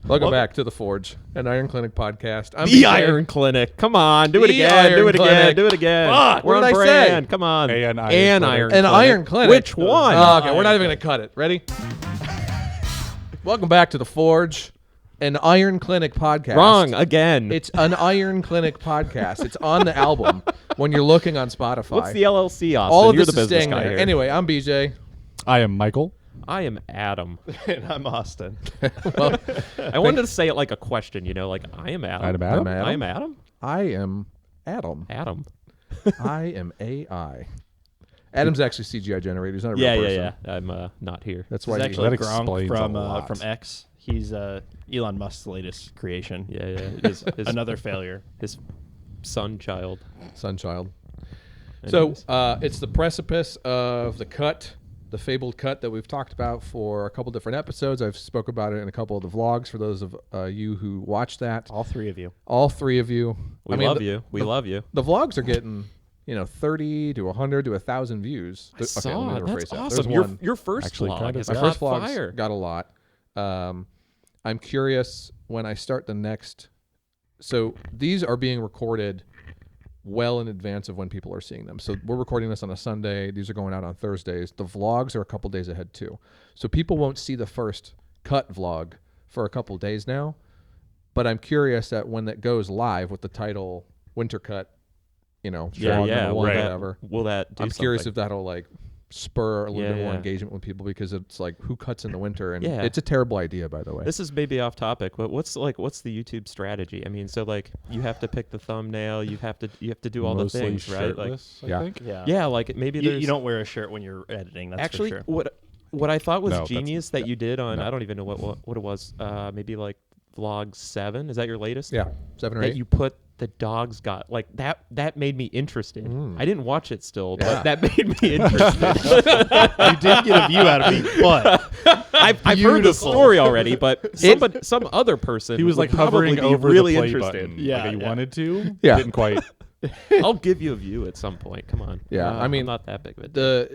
Welcome back to The Forge, an Iron Clinic podcast. I'm The BJ. Iron Clinic. Come on. Do it The again. Iron Do it again. Clinic. Do it again. Fuck, We're what on did I say? brand. Come on. An Iron An Clinic. Iron An Clinic. Iron Clinic. Which one? Oh, okay, we're not even going to cut it. Ready? Welcome back to The Forge, an Iron Clinic podcast. Wrong again. It's an Iron Clinic podcast. It's on the album when you're looking on Spotify. What's the LLC, Austin? All of You're this the is business staying guy there. here. Anyway, I'm BJ. I am Michael. I am Adam. And I'm Austin. Well, I wanted to say it like a question, like I am Adam. I'm Adam. I'm Adam. I am Adam. I am Adam. Adam. I am AI. Adam's actually CGI generated. He's not a real Yeah, person. yeah. I'm not here. That's This why is he- actually That Gronk explains a lot. from X. He's Elon Musk's latest creation. Yeah. His Another failure. his son child. Sunchild. Anyways. So it's the precipice of the cut, the fabled cut that we've talked about for a couple different episodes. I've spoke about it in a couple of the vlogs for those of you who watch that. All three of you. All three of you. we love you. We love you. The vlogs are getting 30 to 100 to 1,000 views. I saw let it. me That's rephrase that. awesome. There's one. Your first Actually vlog kinda is My got first hot vlogs fire. got a lot. I'm curious when I start the next. So these are being recorded well in advance of when people are seeing them. So we're recording this on a Sunday. These are going out on Thursdays. The vlogs are a couple days ahead too. So people won't see the first cut vlog for a couple days now. But I'm curious that when that goes live with the title Winter Cut, vlog number one, Will whatever. Will that do I'm curious something? if that'll spur a little bit more Yeah. engagement with people, because it's like, who cuts in the winter? And Yeah. it's a terrible idea, by the way. This is maybe off topic, but what's the YouTube strategy? I mean, so you have to pick the thumbnail, you have to do all Mostly the things, right? shirtless, Yeah. I think. Yeah. Yeah, maybe You, there's you don't wear a shirt when you're editing. That's actually for sure. what I thought was No, that's- genius that you did on no. I don't even know what it was. Maybe vlog 7. Is that your latest? Yeah, 7 or That 8. you put the dogs got that made me interested. I didn't watch it still, Yeah. but that made me interested. You did get a view out of me, but I've heard the Beautiful. story already, but some other person He was would hovering probably be over really the play interested. button. Yeah, Like he yeah. wanted to. Yeah. Didn't quite. I'll give you a view at some point. Come on. Yeah, I mean, I'm not that big of a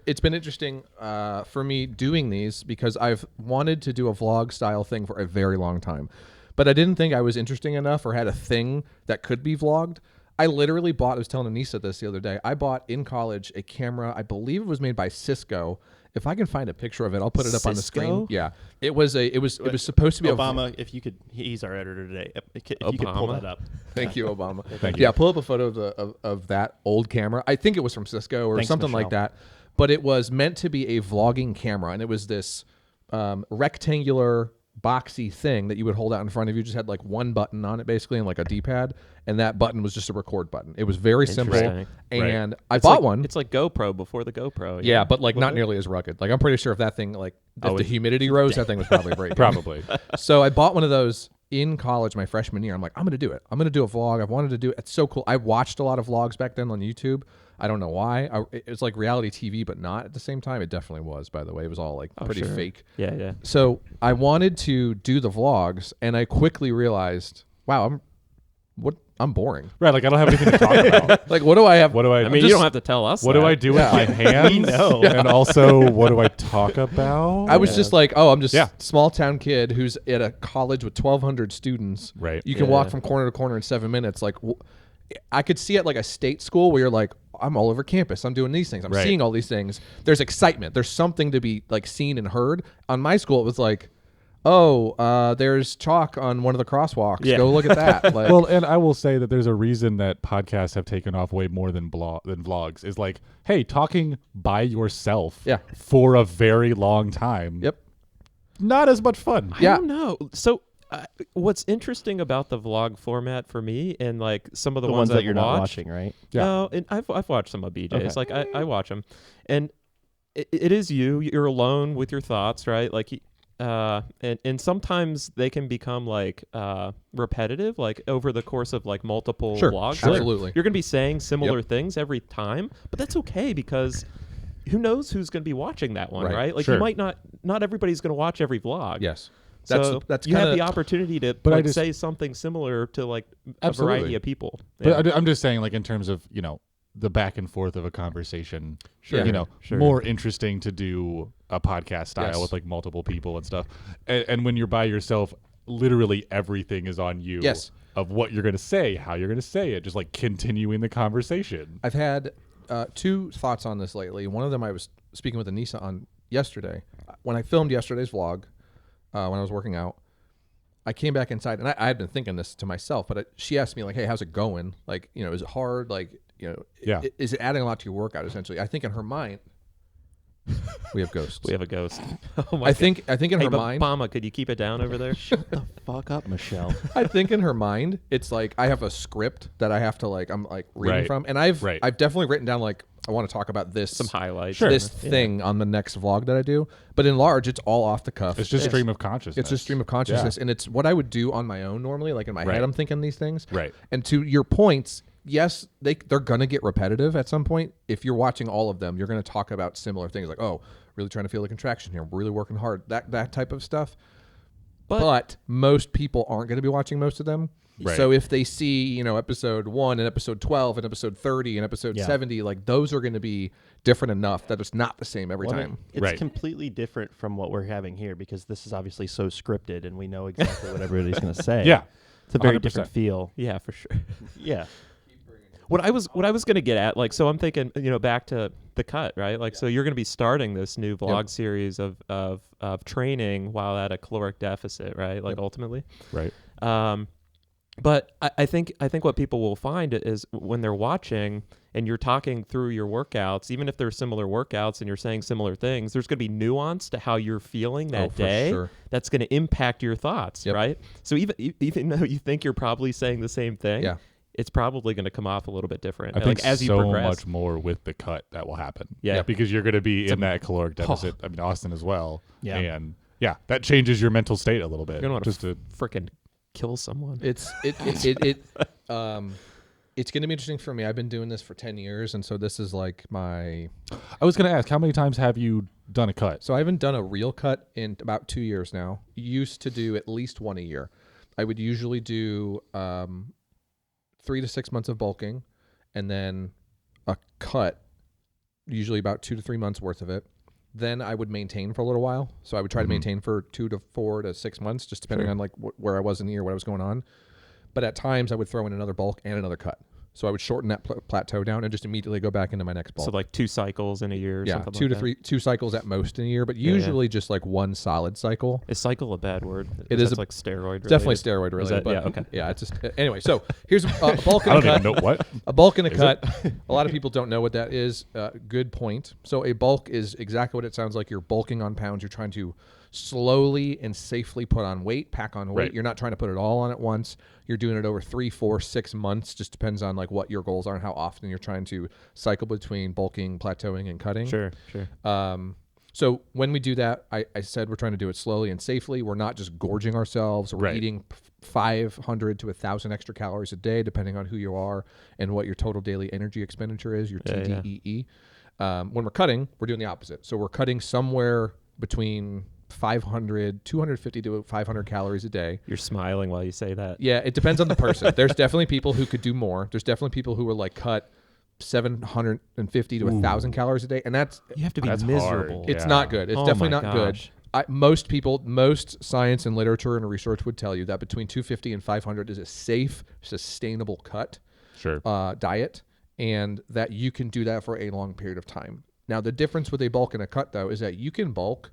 it's been interesting for me doing these, because I've wanted to do a vlog style thing for a very long time, but I didn't think I was interesting enough or had a thing that could be vlogged. I literally bought, I was telling Anissa this the other day, I bought in college a camera, I believe it was made by Cisco. If I can find a picture of it, I'll put it up on the screen. Cisco? Yeah, it was supposed to be Obama, if you could, he's our editor today. If you could pull Obama? that up. Thank you, Obama. Thank you. Yeah, pull up a photo of that old camera. I think it was from Cisco or Thanks, something like Michelle. that. But it was meant to be a vlogging camera, and it was this rectangular, boxy thing that you would hold out in front of you. Just had one button on it, basically, and a D-pad, and that button was just a record button. It was very simple, Interesting. and I bought one. It's like GoPro before the GoPro. Yeah, but not nearly as rugged. I'm pretty sure if that thing if the humidity rose, that thing was probably breaking. Probably. So I bought one of those in college my freshman year. I'm like, I'm going to do it. I'm going to do a vlog. I've wanted to do it. It's so cool. I watched a lot of vlogs back then on YouTube. I don't know why. It was like reality TV, but not at the same time. It definitely was, by the way. It was all pretty sure. fake. Yeah. So I wanted to do the vlogs, and I quickly realized, wow, I'm boring. Right. Like I don't have anything to talk about. What do I have? What do I? I mean, you don't have to tell us. What that. do I do with my hands? know. And also, what do I talk about? I was just like, I'm just Yeah. small town kid who's at a college with 1,200 students. Right. You can walk from corner to corner in 7 minutes. I could see at a state school where you're like, I'm all over campus. I'm doing these things. I'm Right. seeing all these things. There's excitement. There's something to be seen and heard. On my school, it was like, there's chalk on one of the crosswalks. Yeah. Go look at that. Well, and I will say that there's a reason that podcasts have taken off way more than vlogs. Is hey, talking by yourself Yeah. for a very long time. Yep. Not as much fun. Yeah. I don't know. So, what's interesting about the vlog format for me, and some of the, The ones that I've you're not watched, watching, right? Yeah. No, and I've watched some of BJ's. Okay. I watch them, and it is you. You're alone with your thoughts, right? And sometimes they can become repetitive, over the course of multiple Sure, vlogs. sure. Absolutely. You're gonna be saying similar things every time, but that's okay because who knows who's gonna be watching that one, Right. right? Sure. You might not everybody's gonna watch every vlog. Yes. So That's you have kinda- the opportunity to But I just- say something similar to a Absolutely. variety of people. But I'm just saying, in terms of the back and forth of a conversation, Sure. Sure. more interesting to do a podcast style Yes. with multiple people and stuff. And when you're by yourself, literally everything is on you. Yes. Of what you're going to say, how you're going to say it, just like continuing the conversation. I've had 2 thoughts on this lately. One of them I was speaking with Anissa on yesterday. When I filmed yesterday's vlog, when I was working out, I came back inside, and I had been thinking this to myself, but she asked me, like, hey, how's it going? Like, is it hard? Like, Yeah. is it adding a lot to your workout, essentially? I think in her mind, we have ghosts. We have a ghost. Oh my I think in hey, her mind, Obama, could you keep it down over there? Shut the fuck up, Michelle. I think in her mind, it's like I have a script that I have to I'm like reading Right. from, and I've definitely written down like I want to talk about this Some highlights. this thing on the next vlog that I do. But in large, it's all off the cuff. It's just stream of consciousness. It's a stream of consciousness, and it's what I would do on my own normally. Like in my Right. head, I'm thinking these things. Right. And to your points, yes, they're gonna get repetitive at some point. If you're watching all of them, you're gonna talk about similar things like, oh, really trying to feel the contraction here, really working hard, that type of stuff. But most people aren't going to be watching most of them. Right. So if they see, episode 1 and episode 12 and episode 30 and episode 70, like those are going to be different enough that it's not the same every time. It's Right. completely different from what we're having here because this is obviously so scripted and we know exactly what everybody's going to say. Yeah. It's a very 100%. different feel. Yeah, for sure. Yeah. What I was going to get at, like, so I'm thinking, back to the cut, right? Like, so you're going to be starting this new vlog series of training while at a caloric deficit, right? Like, ultimately. Right. But I think what people will find is when they're watching and you're talking through your workouts, even if they're similar workouts and you're saying similar things, there's going to be nuance to how you're feeling that for day. sure. That's going to impact your thoughts, Yep. right? So even though you think you're probably saying the same thing, Yeah. it's probably going to come off a little bit different. I think like, as you so progress. much more with the cut that will happen. Yeah. Because you're going to be in that caloric deficit. I mean, Austin as well. Yeah. And that changes your mental state a little bit. You're going to want Just to to freaking kill someone. It's going to be interesting for me. I've been doing this for 10 years, and so this is like I was going to ask, how many times have you done a cut? So I haven't done a real cut in about 2 years now. Used to do at least one a year. I would usually do 3 to 6 months of bulking, and then a cut, usually about 2 to 3 months worth of it. Then I would maintain for a little while. So I would try to maintain for 2 to 4 to 6 months, just depending on like where I was in the year, what was going on. But at times I would throw in another bulk and another cut. So I would shorten that plateau down and just immediately go back into my next bulk. So like 2 cycles in a year or yeah, something 2 like to that. 3, 2 cycles at most in a year, but Yeah, usually just like one solid cycle. Is cycle a bad word? It is That's a- like steroid. It's definitely related? steroid related, that- but yeah, okay. yeah, it's just anyway. So here's a bulk I and a don't even cut. know what. A bulk and a Is cut. A lot of people don't know what that is. Good point. So a bulk is exactly what it sounds like. You're bulking on pounds. You're trying to slowly and safely put on weight, pack on weight. Right. You're not trying to put it all on at once. You're doing it over 3, 4, 6 months. Just depends on like what your goals are and how often you're trying to cycle between bulking, plateauing, and cutting. Sure. So when we do that, I said we're trying to do it slowly and safely. We're not just gorging ourselves. We're Right. eating 500 to 1,000 extra calories a day, depending on who you are and what your total daily energy expenditure is, your Yeah, yeah. TDEE. When we're cutting, we're doing the opposite. So we're cutting somewhere between 250 to 500 calories a day. You're smiling while you say that. Yeah, it depends on the person. There's definitely people who could do more. There's definitely people who are like cut 750 to 1,000 calories a day, and that's You have to be That's miserable. hard. it's Yeah. not good. It's Oh definitely my not gosh. good. Most science and literature and research would tell you that between 250 and 500 is a safe, sustainable cut Sure. diet, and that you can do that for a long period of time. Now, the difference with a bulk and a cut, though, is that you can bulk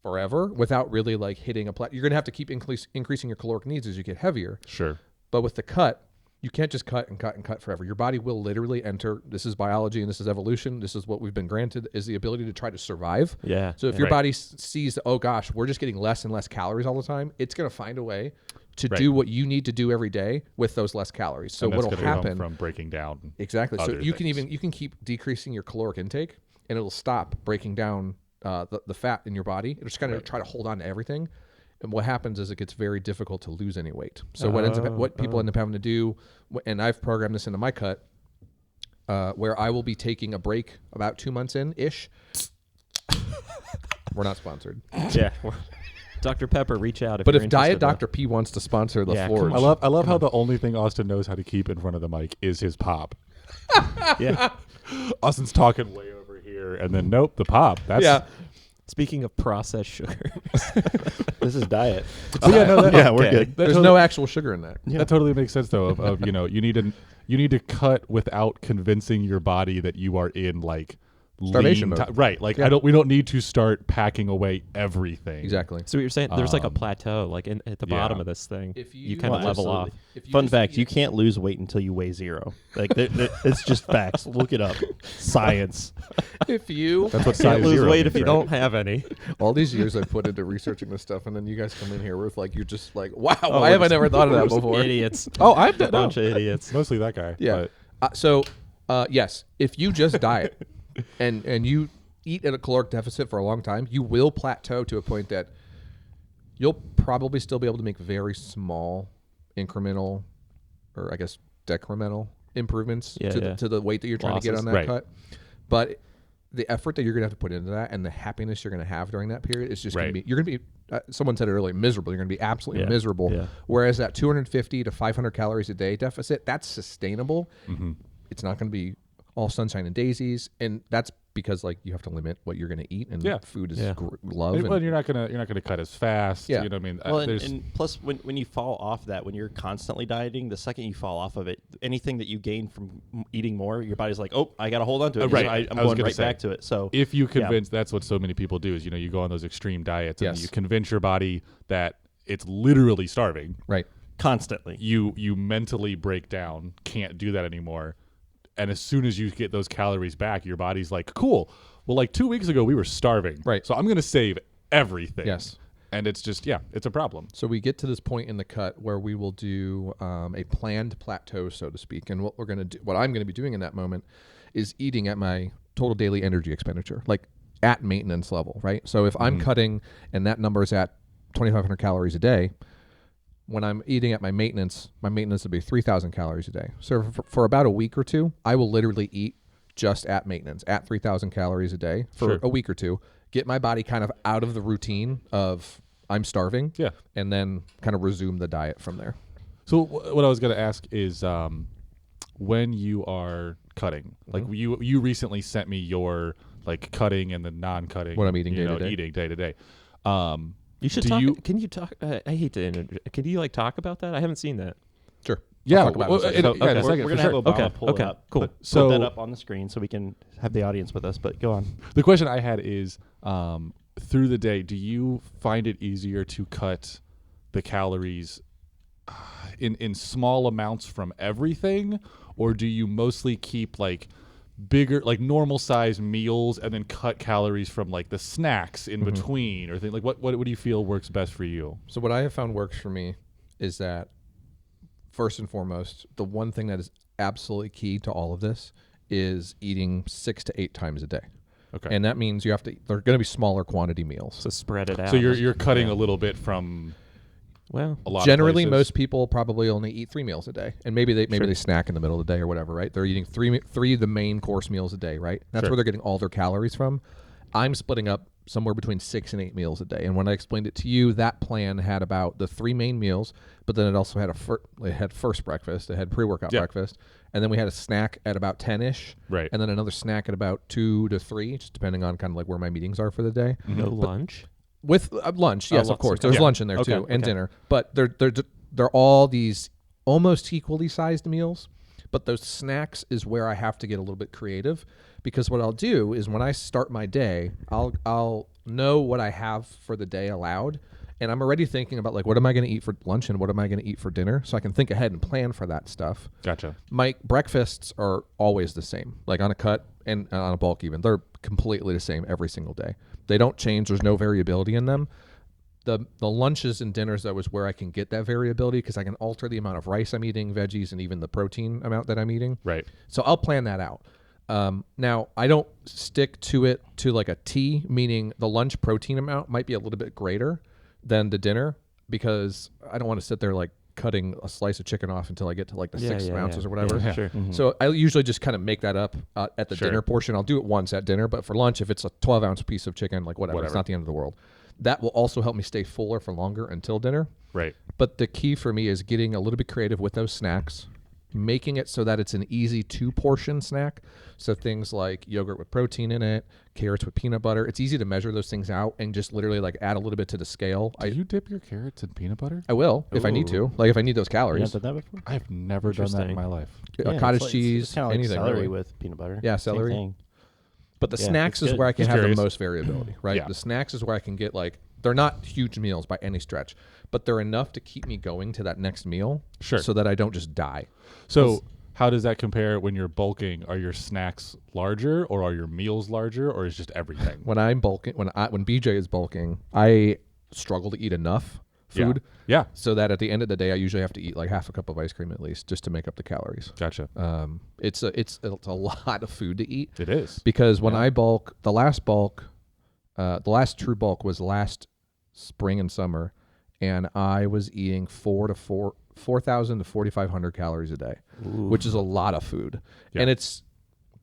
forever without really like hitting a plateau. You're going to have to keep increasing your caloric needs as you get heavier. Sure. But with the cut, you can't just cut and cut and cut forever. Your body will literally enter, this is biology and this is evolution, this is what we've been granted, is the ability to try to survive. Yeah. So if your Right. body sees, oh gosh, we're just getting less and less calories all the time, it's going to find a way to Right. do what you need to do every day with those less calories. So And that's what'll gonna come happen from breaking down. exactly. So other you can things. you can keep decreasing your caloric intake, and it'll stop breaking down the fat in your body. It'll just kind of try to hold on to everything. And what happens is it gets very difficult to lose any weight. So what people end up having to do, and I've programmed this into my cut, where I will be taking a break about 2 months in ish. We're not sponsored, Yeah. Dr. Pepper, reach out if but you're if Diet interested, Dr. P wants to sponsor the Yeah, Forge, come on. I love how the only thing Austin knows how to keep in front of the mic is his pop. though. Yeah. Austin's talking way over here, and then nope, the pop. That's yeah. Speaking of processed sugar, This is diet. But yeah, no, that, Yeah, we're Okay. good. that There's totally, no actual sugar in that. Yeah. that totally makes sense though. Of you need to cut without convincing your body that you are in like Starvation lean mode. right. Like Yeah. we don't need to start packing away everything. Exactly. So what you're saying, there's like a Um, plateau, like at the bottom yeah. of this thing. If you you- kind of Well, level off. absolutely. If you Fun just fact: eat- you can't lose weight until you weigh 0. Like it's just facts. Look it up. Science. If you That's what Can't size lose zero weight means, if you right? don't have any. all these years I've put into researching this stuff, and then you guys come in here with like you're just like, wow, Oh, why we're have I just- never thought of we're that just before? Idiots. Oh, I've A done bunch of idiots. mostly that guy. Yeah. but- Yes, if you just diet and you eat at a caloric deficit for a long time, you will plateau to a point that you'll probably still be able to make very small incremental, or I guess decremental improvements Yeah, yeah. to the weight that you're trying to get Losses. on that Right. cut. But the effort that you're gonna have to put into that and the happiness you're gonna have during that period is just Right. gonna be you're gonna be. Someone said it earlier, miserable. You're gonna be absolutely Yeah. miserable. Yeah. Whereas that 250 to 500 calories a day deficit, that's sustainable. Mm-hmm. It's not going to be all sunshine and daisies, and that's because like you have to limit what you're going to eat, and Yeah. food is Yeah. love. Well, and- you're not gonna cut as fast. Yeah. You know what I mean? Well, There's- and plus, when you fall off that, when you're constantly dieting, the second you fall off of it, anything that you gain from eating more, your body's like, oh, I got to hold on to it. Right. So I I'm was going gonna right say, back to it. So if you Yeah. convince, that's what so many people do is, you go on those extreme diets and Yes. you convince your body that it's literally starving. right. constantly. You mentally break down, can't do that anymore. And as soon as you get those calories back, your body's like, cool. Well, like 2 weeks ago, we were starving. Right. So I'm going to save everything. Yes. And it's just, it's a problem. So we get to this point in the cut where we will do a planned plateau, so to speak, and what I'm going to be doing in that moment, is eating at my total daily energy expenditure, like at maintenance level, right? So if I'm cutting and that number is at 2,500 calories a day, when I'm eating at my maintenance will be 3,000 calories a day. So for about a week or two, I will literally eat just at maintenance, at 3,000 calories a day for Sure. a week or two, get my body kind of out of the routine of I'm starving, Yeah. and then kind of resume the diet from there. So what I was going to ask is when you are cutting, like you recently sent me your like cutting and the non-cutting. What I'm eating day to day. Eating day to day. You should Do talk. you- Can you talk? I hate to. Can you like talk about that? I haven't seen that. Sure. Yeah, I'll talk about it in a second. in a Okay. second, We're for gonna sure. have Obama Okay, pull okay, it up. cool. Put So- that up on the screen so we can have the audience with us. But go on. The question I had is, through the day, do you find it easier to cut the calories in small amounts from everything, or do you mostly keep like bigger, like normal size meals, and then cut calories from like the snacks in between, or things like what do you feel works best for you? So what I have found works for me is that first and foremost, the one thing that is absolutely key to all of this is eating 6 to 8 times a day. Okay, And that means they're going to be smaller quantity meals. So spread it out. so you're cutting a little bit from well. a lot. Generally, of places. most people probably only eat 3 meals a day, and maybe they snack in the middle of the day or whatever, right? They're eating three of the main course meals a day, right? That's Sure. where they're getting all their calories from. I'm splitting up somewhere between 6 and 8 meals a day, and when I explained it to you, that plan had about the 3 main meals, but then it also had it had first breakfast, it had pre-workout Yeah. breakfast, and then we had a snack at about 10ish, Right. and then another snack at about 2 to 3, just depending on kind of like where my meetings are for the day. No lunch. With lunch, yes, of lunch, course. okay. There's Yeah. lunch in there Okay, too, and okay. dinner. But they're all these almost equally sized meals. But those snacks is where I have to get a little bit creative, because what I'll do is when I start my day, I'll know what I have for the day allowed, and I'm already thinking about like what am I going to eat for lunch and what am I going to eat for dinner, so I can think ahead and plan for that stuff. Gotcha. My breakfasts are always the same, like on a cut and on a bulk even. They're completely the same every single day. They don't change. There's no variability in them. The lunches and dinners, though, is where I can get that variability because I can alter the amount of rice I'm eating, veggies, and even the protein amount that I'm eating. Right. So I'll plan that out. Now, I don't stick to it to like a T, meaning the lunch protein amount might be a little bit greater than the dinner because I don't want to sit there like cutting a slice of chicken off until I get to like the 6 ounces or whatever. Yeah, sure. So I usually just kind of make that up at the Sure. dinner portion. I'll do it once at dinner, but for lunch, if it's a 12-ounce piece of chicken, like whatever, it's Whatever. not the end of the world. That will also help me stay fuller for longer until dinner. Right. But the key for me is getting a little bit creative with those snacks, making it so that it's an easy 2-portion snack. So things like yogurt with protein in it, carrots with peanut butter. It's easy to measure those things out and just literally like add a little bit to the scale. Do you dip your carrots in peanut butter? I will if I need to. Ooh. Like if I need those You calories. have done that before? I've never done that in Interesting. my life. Yeah, Cottage it's cheese, it's kind of like anything celery really. with peanut butter. Yeah, Same celery. thing. But the Yeah, snacks it's is good. where I can Just have curious. the most variability, right? Yeah. The snacks is where I can get like, they're not huge meals by any stretch, but they're enough to keep me going to that next meal. Sure. So that I don't just die. So how does that compare when you're bulking? Are your snacks larger, or are your meals larger, or is just everything? When I'm bulking, when BJ is bulking, I struggle to eat enough food Yeah. so that at the end of the day, I usually have to eat like half a cup of ice cream at least just to make up the calories. Gotcha. It's a lot of food to eat It is. because when Yeah. I bulk, the last true bulk was last spring and summer, and I was eating 4,000 to 4,500 calories a day, which is a lot of food. Yeah. And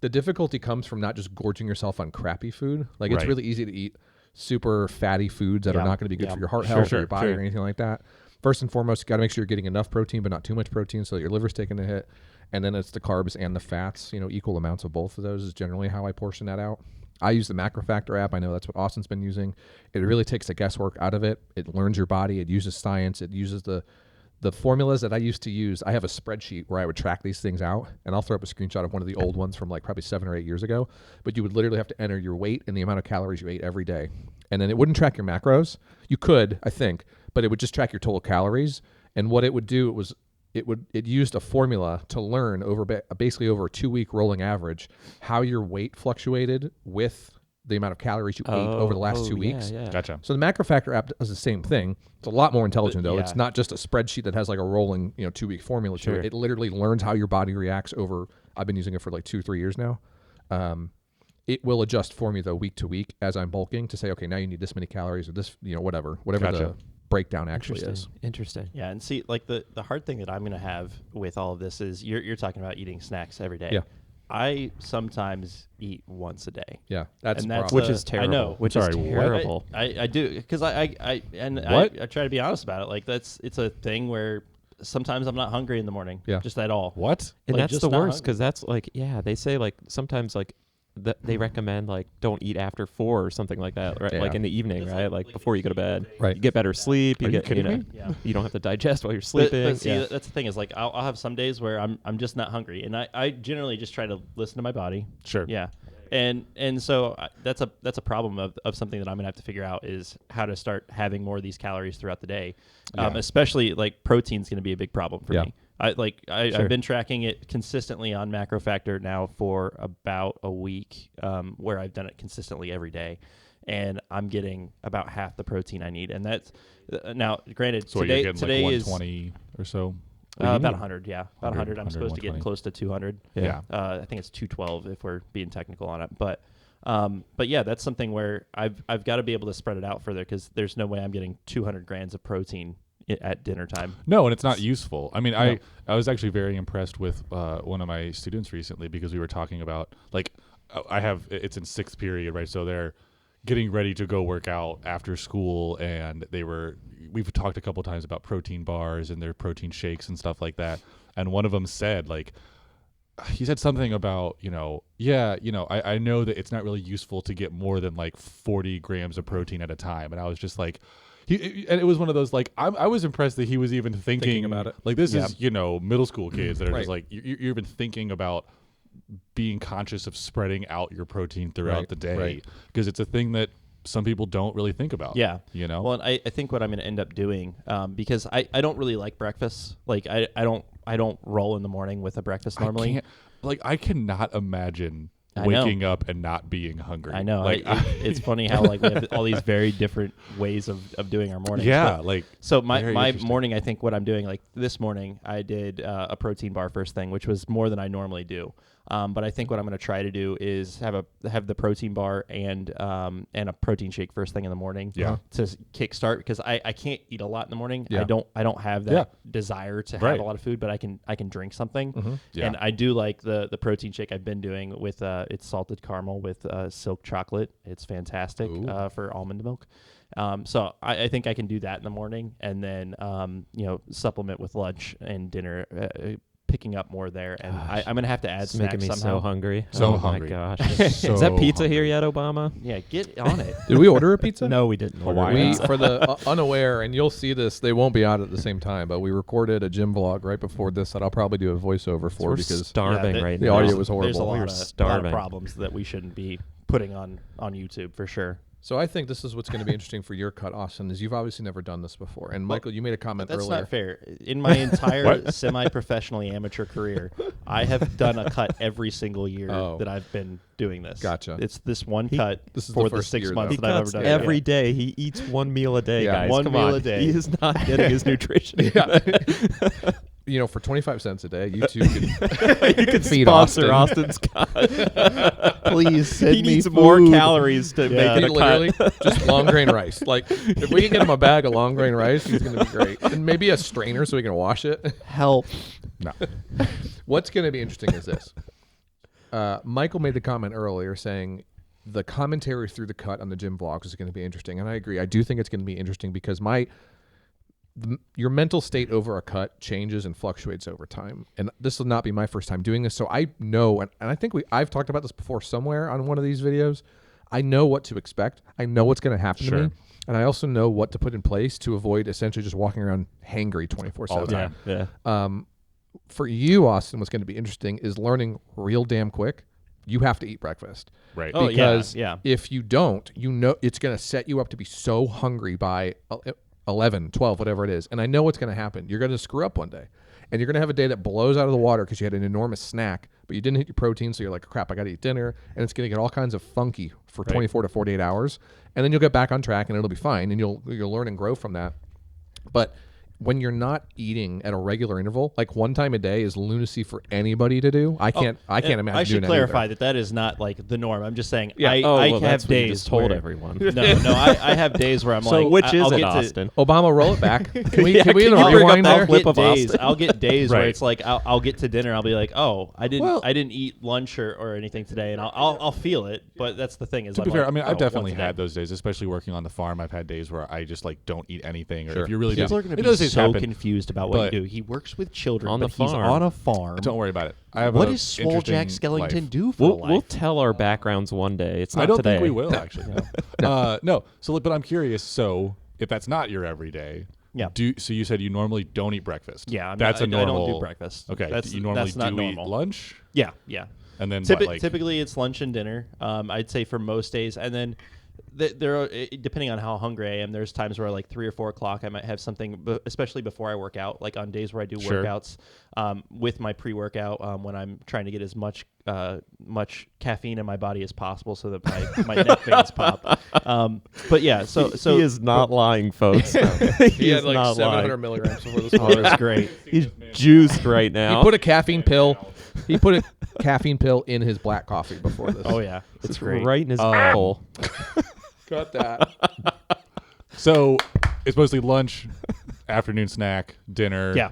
the difficulty comes from not just gorging yourself on crappy food. Like it's Right. really easy to eat super fatty foods that are Yeah. not going to be good Yeah. for your heart Sure, health sure, or your body sure. or anything like that. First and foremost, you got to make sure you're getting enough protein, but not too much protein, so that your liver's taking a hit. And then it's the carbs and the fats. Equal amounts of both of those is generally how I portion that out. I use the MacroFactor app. I know that's what Austin's been using. It really takes the guesswork out of it. It learns your body. It uses science. It uses the formulas that I used to use. I have a spreadsheet where I would track these things out, and I'll throw up a screenshot of one of the old ones from like probably 7 or 8 years ago. But you would literally have to enter your weight and the amount of calories you ate every day. And then it wouldn't track your macros. You could, I think, but it would just track your total calories. And what it would do, it used a formula to learn basically over a 2-week rolling average how your weight fluctuated with the amount of calories you ate over the last 2 weeks. Yeah. Gotcha. So the MacroFactor app does the same thing. It's a lot more intelligent though. yeah. It's not just a spreadsheet that has like a rolling 2-week formula to Sure. it. It literally learns how your body reacts over. I've been using it for like 2-3 years now. It will adjust for me though week to week as I'm bulking to say, okay, now you need this many calories or this, whatever Gotcha. the breakdown actually is. Interesting. Yeah, and see, like the hard thing that I'm going to have with all of this is you're talking about eating snacks every day. Yeah. I sometimes eat once a day. Yeah, that's And the that's problem. Which is terrible. I know. Which Sorry, is what? terrible. I do because I What? try to be honest about it. Like it's a thing where sometimes I'm not hungry in the morning. Yeah. Just at all. What? And Like, that's just the not worst hungry. because that's like, they say like sometimes like they recommend like don't eat after 4 or something like that, right? Yeah. Like in the evening, right? Like before you go to bed. Right. You get better sleep. Are you get, kidding me? Yeah. You don't have to digest while you're sleeping. But see, yeah. that's the thing is like I'll have some days where I'm just not hungry, and I generally just try to listen to my body. Sure. Yeah, and so that's a problem of something that I'm gonna have to figure out is how to start having more of these calories throughout the day, Yeah. especially like protein's gonna be a big problem for Yeah. me. Sure. I've been tracking it consistently on MacroFactor now for about a week, where I've done it consistently every day, and I'm getting about half the protein I need, and that's now granted So today you're getting today like is 120 or so? about 100, yeah. About 100. 100, I'm supposed to get 120. close to 200. Yeah. I think it's 212 if we're being technical on it. But yeah, that's something where I've got to be able to spread it out further because there's no way I'm getting 200 grams of protein at dinner time. No, and it's not useful. I mean, I was actually very impressed with one of my students recently because we were talking about like it's in 6th period, right? So they're getting ready to go work out after school, and we've talked a couple times about protein bars and their protein shakes and stuff like that. And one of them said like, he said something about, I know that it's not really useful to get more than like 40 grams of protein at a time. And I was just like, and it was one of those, like, I was impressed that he was even thinking about it. Like, this Yeah. is, middle school kids that are Right. just like, you're even thinking about being conscious of spreading out your protein throughout Right, the day. right. Because it's a thing that some people don't really think about. Yeah. Well, and I think what I'm going to end up doing, because I don't really like breakfast. Like I don't roll in the morning with a breakfast normally. I cannot imagine I know. waking up and not being hungry. I know. Like, It's funny how like we have all these very different ways of doing our mornings. yeah, But- like, So Very my interesting. morning, I think what I'm doing, like this morning, I did a protein bar first thing, which was more than I normally do. But I think what I'm going to try to do is have the protein bar and a protein shake first thing in the morning. Yeah. To kickstart because I can't eat a lot in the morning. Yeah. I don't have that Yeah. desire to Right. have a lot of food, but I can drink something. Mm-hmm. Yeah. And I do like the protein shake I've been doing with it's salted caramel with silk chocolate. It's fantastic Ooh. for almond milk. So I think I can do that in the morning and then supplement with lunch and dinner. picking up more there, and I'm gonna have to add It's making snacks me somehow. so hungry. So oh hungry. my gosh. So Is that pizza hungry. here yet, Obama? Yeah, get on it. Did we order a pizza? No, we didn't. order Hawaii. We, pizza. for the unaware, and you'll see this, they won't be out at the same time, but we recorded a gym vlog right before this that I'll probably do a voiceover for We're because starving the- right the now. audio There's- was There's a horrible. lot, We were of, lot of starving. problems that we shouldn't be putting on YouTube for sure. So I think this is what's going to be interesting for your cut, Austin, is you've obviously never done this before. And Michael, you made a comment That's earlier. not fair. In my entire semi-professional amateur career, I have done a cut every single year Oh. that I've been doing this. Gotcha. It's this one cut This is for the the first 6 year, months though. He that I've ever cuts done. every Yeah. day. He eats one meal a day, Yeah. guys. One Come meal on. a day. He is not getting his nutrition. Yeah. You know, for 25 cents a day, you two could You could feed sponsor Austin. Austin's cut. Please send He me needs more food. calories to Yeah. make He it a literally cut. just long grain rice. Like, if we can get him a bag of long grain rice, he's going to be great. And maybe a strainer so he can wash it. Help. No. What's going to be interesting is this. Michael made the comment earlier saying the commentary through the cut on the gym vlogs is going to be interesting. And I agree. I do think it's going to be interesting because your mental state over a cut changes and fluctuates over time. And this will not be my first time doing this. So I know, and I think I've talked about this before somewhere on one of these videos. I know what to expect. I know what's going to happen to Sure. me. And I also know what to put in place to avoid essentially just walking around hangry 24/7. All the time. Yeah. For you, Austin, what's going to be interesting is learning real damn quick. You have to eat breakfast. Right. Oh, Because yeah. if you don't, you know it's going to set you up to be so hungry by 11, 12, whatever it is. And I know what's going to happen. You're going to screw up one day. And you're going to have a day that blows out of the water because you had an enormous snack, but you didn't hit your protein. So you're like, crap, I got to eat dinner. And it's going to get all kinds of funky for 24 to 48 hours. And then you'll get back on track and it'll be fine. And you'll learn and grow from that. But when you're not eating at a regular interval, like one time a day is lunacy for anybody to do. I can't imagine I should doing clarify that. that is not like the norm. I'm just saying Yeah. I Oh, well, have that's what you days just told where, everyone. No, I have days where I'm So like, which I'll is it, get to- Austin? Obama, roll it back. Can we Yeah, can we can hit a you bring up rewind that there? clip of days. Austin? I'll get days where Right. it's like I'll get to dinner. I'll be like, oh, I Well- didn't eat lunch or anything today, and I'll feel it. But that's the thing is, To I'm be fair, like, I mean, oh, I've definitely once a day. had those days, especially working on the farm. I've had days where I just like don't eat anything, or Sure. if you're really Yeah. People busy, are going it to does be just so happen. confused about what But- you do. He works with children On the but he's farm. on a farm. Don't worry about it. I have What a does Swole Jack interesting Skellington life. do for We'll life? tell our backgrounds one day. It's not I don't today. think we will actually. No. So, but I'm curious. So, if that's not your everyday, Yeah. So you said you normally don't eat breakfast. Yeah, I mean, that's a I normal. don't do breakfast. Okay, That's- you normally that's not do normal. eat lunch, Yeah. and then what, like Typically, it's lunch and dinner. I'd say for most days, and then there are, depending on how hungry I am, there's times where like 3 or 4 o'clock I might have something, especially before I work out. Like on days where I do Sure. workouts with my pre-workout, when I'm trying to get as much caffeine in my body as possible, so that my neck veins pop. But yeah, so he is not lying, folks. He is had like not 700 lying. milligrams before this. Oh, that's great. He's juiced right He now. put a caffeine pill. He put a caffeine pill in his black coffee before this. Oh yeah, it's great. right in his bowl. Got that. so it's mostly lunch, afternoon snack, dinner. Yeah.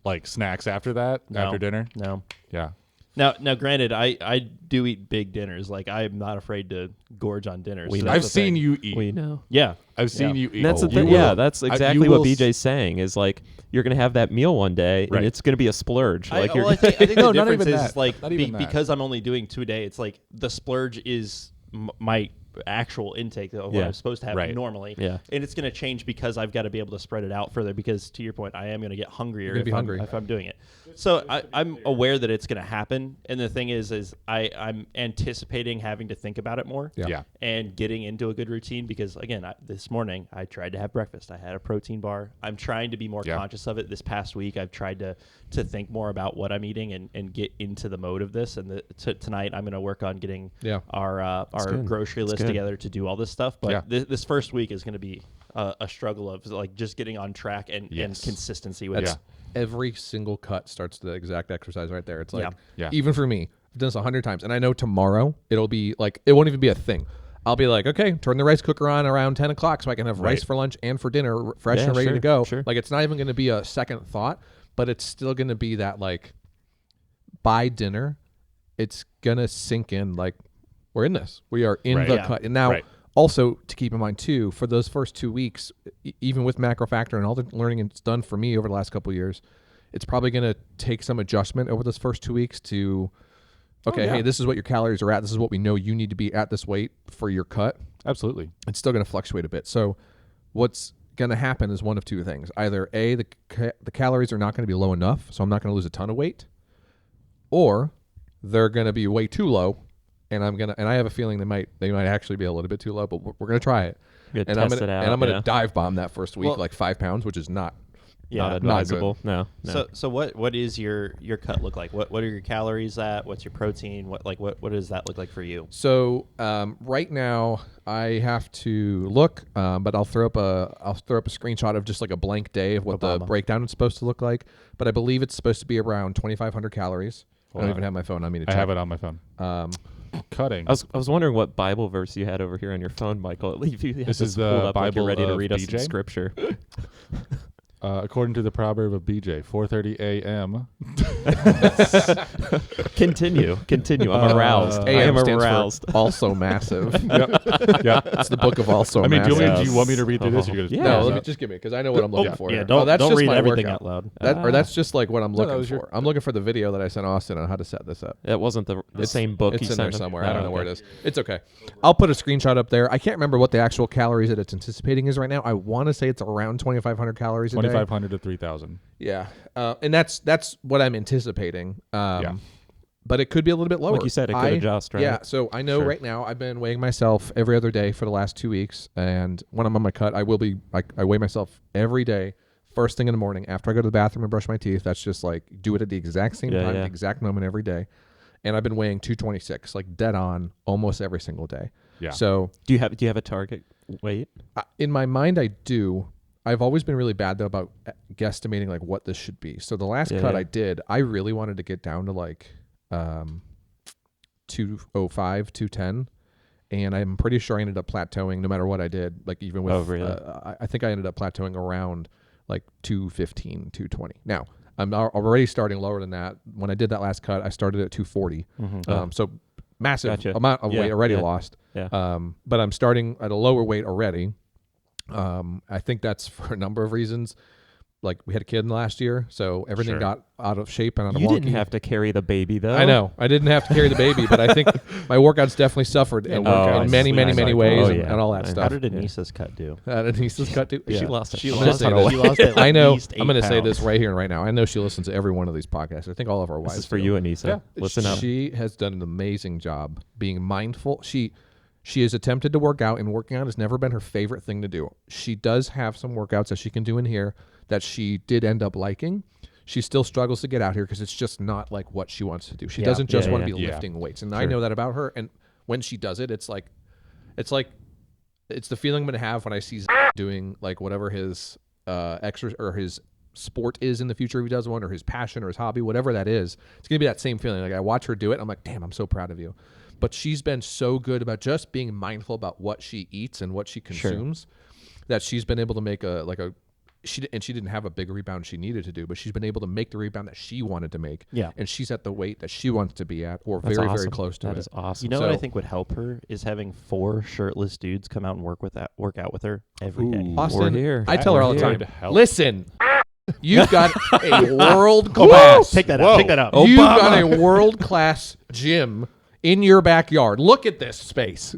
Like snacks after that, No. after dinner. No. Yeah. Now, granted, I do eat big dinners. Like I'm not afraid to gorge on dinners. We so know. that's I've the seen thing. you eat. We know. Yeah, I've seen Yeah. you eat. And that's the You thing. will- Yeah, that's you exactly what will BJ's saying. Is like you're gonna have that meal one day, Right. and it's gonna be a splurge. Like you're. I think No, the not difference even is that. like Not even that. because I'm only doing 2 days. It's like the splurge is my actual intake of what Yeah. I'm supposed to have Right. normally. Yeah. And it's going to change because I've got to be able to spread it out further. Because to your point, I am going to get hungrier gonna be hungry. if I'm doing it. So I'm aware that it's going to happen. And the thing is I'm anticipating having to think about it more. Yeah. And getting into a good routine because again, this morning I tried to have breakfast. I had a protein bar. I'm trying to be more Yeah. conscious of it. This past week, I've tried to think more about what I'm eating and get into the mode of this. And tonight, I'm going to work on getting Yeah. our good. grocery That's list good. together to do all this stuff. But Yeah. this first week is going to be a struggle of like just getting on track and Yes. consistency with That's it. every single cut starts the exact exercise right there. It's like, Yeah. even for me, I've done this 100 times, and I know tomorrow it'll be like it won't even be a thing. I'll be like, okay, turn the rice cooker on around 10 o'clock so I can have rice Right. for lunch and for dinner, fresh Yeah, and ready sure, to go. sure. Like it's not even going to be a second thought, but it's still going to be that like by dinner, it's gonna sink in. Like we're in this. We are in Right. the Yeah. cut, and now. Right. Also, to keep in mind too, for those first 2 weeks, even with Macro Factor and all the learning it's done for me over the last couple of years, It's probably going to take some adjustment over those first 2 weeks to, okay, yeah. hey, this is what your calories are at. This is what we know you need to be at this weight for your cut. Absolutely. It's still going to fluctuate a bit. So what's going to happen is one of two things. Either A, the calories are not going to be low enough, so I'm not going to lose a ton of weight, or they're going to be way too low, and I have a feeling they might actually be a little bit too low, but we're going to try it. Good, And test it out. I'm going to yeah. dive bomb that first week, Well- like 5 pounds, which is not. Not Yeah. advisable. No. So what is your cut look like? What are your calories at? What's your protein? What does that look like for you? So right now I have to look, but I'll throw up a screenshot of just like a blank day of what the Obama. breakdown is supposed to look like. But I believe it's supposed to be around 2,500 calories. I Hold don't on. even have my phone on me to I check. have it on my phone. Cutting. I was wondering what Bible verse you had over here on your phone, Michael. At least you had This this is the pulled up like you're Bible ready to of read us some BJ? scripture. According to the proverb of BJ, 4:30 a.m. Continue. I'm aroused. I am AM stands for aroused. also massive. Yeah. It's the book of also I mean, do massive. you want me to read through this? Or you're gonna Yeah. No, Yeah. let me just give me because I know what I'm looking for. Yeah, here. don't that's don't just read my everything workout. out loud. Or that's just like what I'm that looking was your- for. I'm looking for the video that I sent Austin on how to set this up. That wasn't the same book It's you in there sent him? somewhere. Oh, I don't know where it okay. is. It's okay. I'll put a screenshot up there. I can't remember what the actual calories that it's anticipating is right now. I want to say it's around 2,500 calories a day. 2,500 to 3,000. Yeah, and that's what I'm anticipating. Yeah. But it could be a little bit lower. Like you said, it could adjust, right? Yeah, so I know Sure. right now I've been weighing myself every other day for the last 2 weeks, and when I'm on my cut, I weigh myself every day, first thing in the morning after I go to the bathroom and brush my teeth. That's just like do it at the exact same Yeah, time, yeah. the exact moment every day, and I've been weighing 226, like dead on, almost every single day. Yeah. So Do you have a target weight? in my mind, I do. I've always been really bad though about guesstimating like what this should be. So the last Yeah, cut yeah. I did, I really wanted to get down to like 205, 210, and I'm pretty sure I ended up plateauing no matter what I did. Like even with, Oh, really? I think I ended up plateauing around like 215, 220. Now I'm already starting lower than that. When I did that last cut, I started at 240. So massive Gotcha. amount of Yeah, weight already yeah. lost. Yeah. But I'm starting at a lower weight already. I think that's for a number of reasons. Like we had a kid in the last year, so everything Sure. got out of shape and out of You wonky. didn't have to carry the baby though. I know. I didn't have to carry the baby, but I think my workouts definitely suffered in Oh, many, many, many sleep ways cycle. Oh, yeah. and all that I- How stuff. did Anissa's cut do? Denise's cut too. She Yeah. lost it. She I'm gonna lost, say she that. lost at I know. least 8 I'm going to say this pounds. right here and right now. I know she listens to every one of these podcasts. I think all of our wives. This is for do. you, Anissa. Yeah. Listen up. She has done an amazing job being mindful. She has attempted to work out, and working out has never been her favorite thing to do. She does have some workouts that she can do in here that she did end up liking. She still struggles to get out here because it's just not like what she wants to do. She Yeah. doesn't just Yeah, want to yeah. be Yeah. lifting weights, and I Sure. know that about her. And when she does it, it's the feeling I'm gonna have when I see doing like whatever his extra or his sport is in the future if he does one, or his passion or his hobby, whatever that is. It's gonna be that same feeling. Like I watch her do it, I'm like, damn, I'm so proud of you. But she's been so good about just being mindful about what she eats and what she consumes that she's been able to make she didn't have a big rebound she needed to do, but she's been able to make the rebound that she wanted to make. Yeah. And she's at the weight that she wants to be at, or That's very, awesome. very close to That it. is awesome. You know what I So- think would help her is having 4 shirtless dudes come out and work out with her every day. Ooh. Austin, We're here. I tell her all the That time, would help. listen, you've got a world class. Take that out. Take that out. You've got a world class gym in your backyard. Look at this space.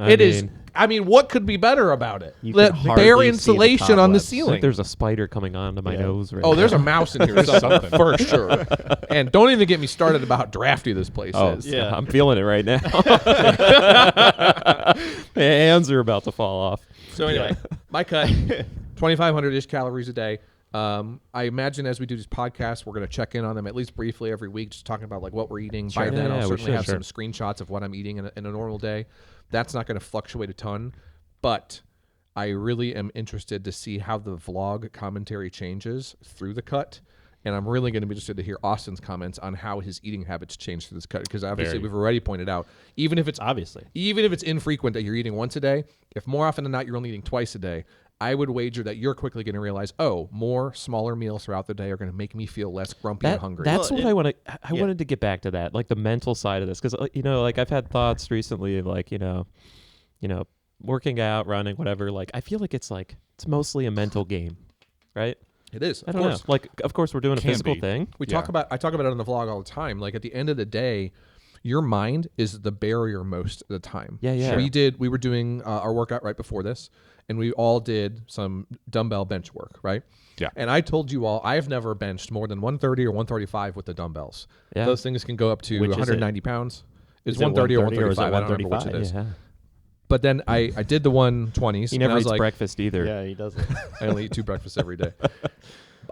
I mean, what could be better about it? You The can hardly bare see the insulation on the cobwebs. I ceiling. think there's a spider coming onto my nose right Oh, there's now. a mouse in here something, for sure. And don't even get me started about how drafty this place is. yeah. I'm feeling it right now. My hands are about to fall off. So anyway, my cut, 2,500-ish calories a day. I imagine as we do these podcasts, we're going to check in on them at least briefly every week, just talking about like what we're eating. By Sure. then, Yeah, I'll we certainly should, have sure. some screenshots of what I'm eating in a normal day. That's not going to fluctuate a ton, but I really am interested to see how the vlog commentary changes through the cut. And I'm really going to be interested to hear Austin's comments on how his eating habits change through this cut, because obviously Very. we've already pointed out, even if it's Obviously. infrequent that you're eating once a day, if more often than not you're only eating twice a day, I would wager that you're quickly going to realize, oh, more smaller meals throughout the day are going to make me feel less grumpy and hungry. That's Well, what I want to. I yeah. wanted to get back to that, like the mental side of this, because like I've had thoughts recently, of like working out, running, whatever. Like I feel like it's mostly a mental game, right? It is. I don't know. Like, of course, we're doing a Can physical be. thing. I talk about it on the vlog all the time. Like at the end of the day, your mind is the barrier most of the time. Yeah, yeah. We were doing our workout right before this, and we all did some dumbbell bench work, right? Yeah. And I told you all I've never benched more than 130 or 135 with the dumbbells. Yeah. Those things can go up to Which is it? 190 pounds. It's Is it 130 or 130 or is it 135. I don't remember which it 135? is. Yeah. But then I did the 120s. He and I never was eats like, breakfast either. Yeah, he doesn't. I only eat 2 breakfasts every day.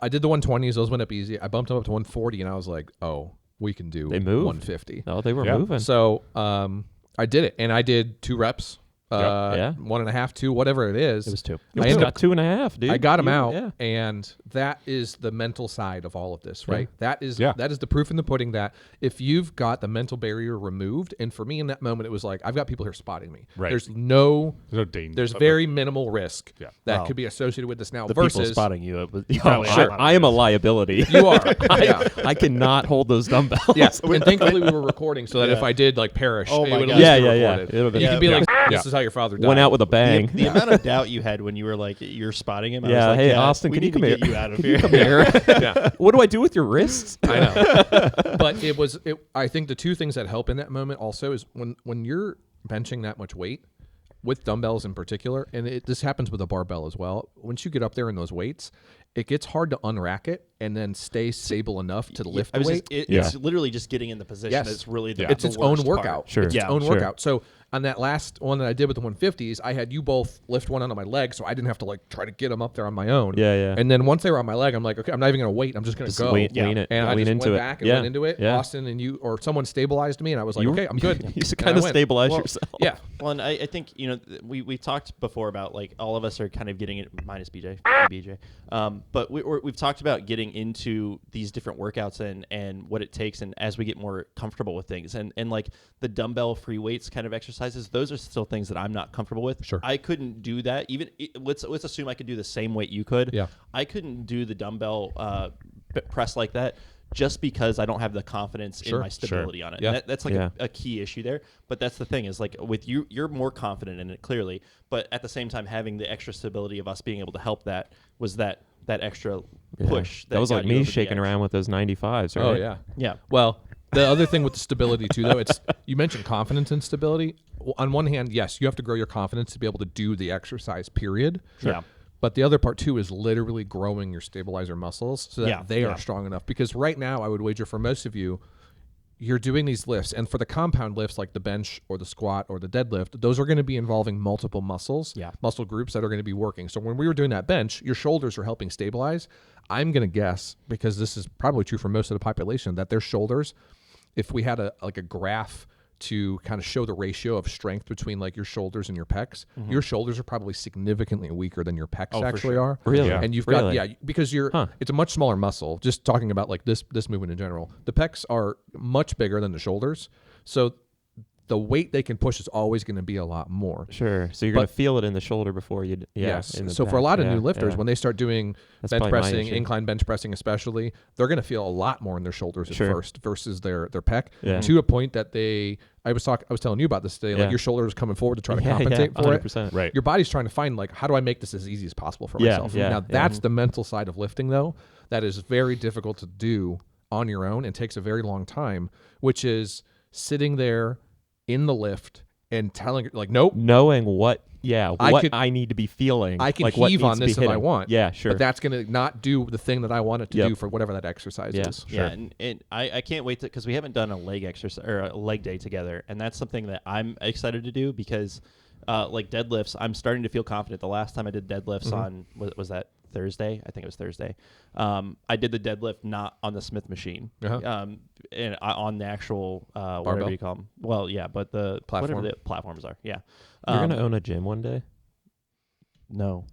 I did the 120s. Those went up easy. I bumped them up to 140, and I was like, oh, we can do They move. 150. No, they were Yeah. moving. So I did it, and I did 2 reps, Yeah. 1.5, 2, whatever it is. It was 2. You I just ended got 2.5, dude. I got them You- out, Yeah. and that is the mental side of all of this, right? That is Yeah. that is the proof in the pudding that if you've got the mental barrier removed, and for me in that moment, it was like I've got people here spotting me. Right. There's no danger. There's very minimal risk Yeah. that Wow. could be associated with this now. The people versus spotting you. It was, Oh, sure. I am a liability. you are, yeah. I cannot hold those dumbbells. Yes, and thankfully we were recording so that if Yeah. I did like perish, Oh it my would at God. least Yeah, be yeah, yeah. recorded. It would've been- You could be Yeah. like, Yeah. "This is how your father died." Went out with a bang. The amount of doubt you had when you were like, you're spotting him. I Yeah, was like, hey, Austin, we can you need come to here? get you out of here. Come here. Yeah. What do I do with your wrists? I know. But I think the two things that help in that moment also is when you're benching that much weight with dumbbells in particular, and this happens with a barbell as well. Once you get up there in those weights, it gets hard to unrack it and then stay stable enough to lift the weight. It's literally just getting in the position. Yes. It's really It's its own workout. Sure. It's its Yeah, own sure. workout. So on that last one that I did with the 150s, I had you both lift one onto my leg, so I didn't have to like try to get them up there on my own. Yeah, yeah. And then once they were on my leg, I'm like, okay, I'm not even gonna wait. I'm just gonna Just go. lean it. And I lean just into went it. back and yeah. went into it. Yeah. Austin and you or someone stabilized me, and I was like, You- okay, I'm good. You just And kind I of went. stabilize Well, yourself. Yeah. Well, and I think we talked before about like all of us are kind of getting it minus BJ, but we've talked about getting into these different workouts and what it takes, and as we get more comfortable with things, and like the dumbbell free weights kind of exercises, those are still things that I'm not comfortable with. Sure. I couldn't do that. Even let's assume I could do the same weight you could. Yeah. I couldn't do the dumbbell press like that. Just because I don't have the confidence in Sure, my stability on it. Yeah. That's like Yeah. a key issue there. But that's the thing is like with you, you're more confident in it clearly. But at the same time, having the extra stability of us being able to help that was that extra Yeah. push. That was got like you me over the shaking edge. around with those 95s, right? Oh yeah. Yeah. Well, the other thing with the stability too, though, it's you mentioned confidence and stability. Well, on one hand, yes, you have to grow your confidence to be able to do the exercise. Period. Yeah. But the other part too is literally growing your stabilizer muscles so that Yeah, they yeah. are strong enough. Because right now, I would wager for most of you, you're doing these lifts, and for the compound lifts like the bench or the squat or the deadlift, those are going to be involving multiple muscles, Yeah. muscle groups that are going to be working. So when we were doing that bench, your shoulders are helping stabilize. I'm going to guess, because this is probably true for most of the population, that their shoulders, if we had a graph to kind of show the ratio of strength between like your shoulders and your pecs, your shoulders are probably significantly weaker than your pecs actually are. Really? Yeah. And you've Really? got, because Huh. it's a much smaller muscle. Just talking about like this movement in general, the pecs are much bigger than the shoulders. So the weight they can push is always going to be a lot more. Sure. So you're going But- to feel it in the shoulder before you. Yes. in the So for a back. lot of Yeah, new lifters, yeah. when they start doing That's bench probably my pressing, issue. incline bench pressing especially, they're going to feel a lot more in their shoulders Sure. at first versus their pec. Yeah. To a point that I was telling you about this today. Yeah. Like your shoulders coming forward to try to Yeah, compensate yeah, for it. 100%. Right. Your body's trying to find like, how do I make this as easy as possible for Yeah, myself? yeah, Now yeah. that's the mental side of lifting though. That is very difficult to do on your own and takes a very long time, which is sitting there in the lift and telling like, nope, Knowing what could- I need to be feeling. I can like what heave needs on to be this if I hitting. want. Yeah, sure. but that's going to not do the thing that I want it to Yep. do for whatever that exercise Yeah. is. Yeah, and I can't wait because we haven't done a leg exercise or a leg day together, and that's something that I'm excited to do because, like deadlifts, I'm starting to feel confident. The last time I did deadlifts on was that Thursday? I think it was Thursday. I did the deadlift not on the Smith machine, Uh-huh. and on the actual Barbell? whatever you call them. Well, yeah, but the Platform? whatever the platforms are. Yeah, You're going to own a gym one day? no.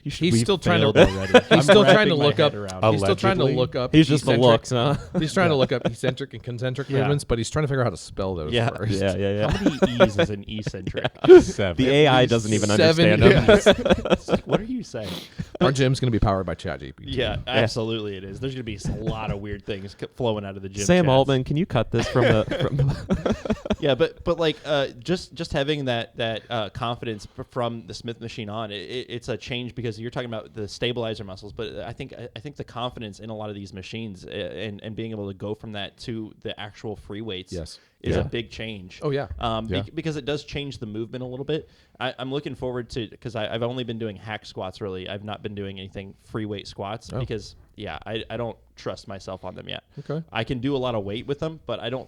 You should He's be still trying to. failed already. I'm He's still trying wrapping to my look head up. around He's still trying to Allegedly. look up. He's just the eccentric- looks, huh? He's trying to look up eccentric and concentric Yeah. movements, but he's trying to figure out how to spell those Yeah. first. yeah, yeah, How yeah. many E's is an eccentric? 7. The AI doesn't even 7 understand them. E's. It's like, what are you saying? Our gym's going to be powered by ChatGPT. Yeah, absolutely it is. There's going to be a lot of weird things flowing out of the gym. Sam chats. Altman, can you cut this from the? Yeah, but like just having that confidence from this Smith machine on, it's a change because you're talking about the stabilizer muscles, but I think the confidence in a lot of these machines and being able to go from that to the actual free weights Yes. is Yeah. a big change. Oh yeah. Because it does change the movement a little bit. I'm looking forward to, because I've only been doing hack squats really. I've not been doing anything free weight squats because I don't trust myself on them yet. Okay. I can do a lot of weight with them, but I don't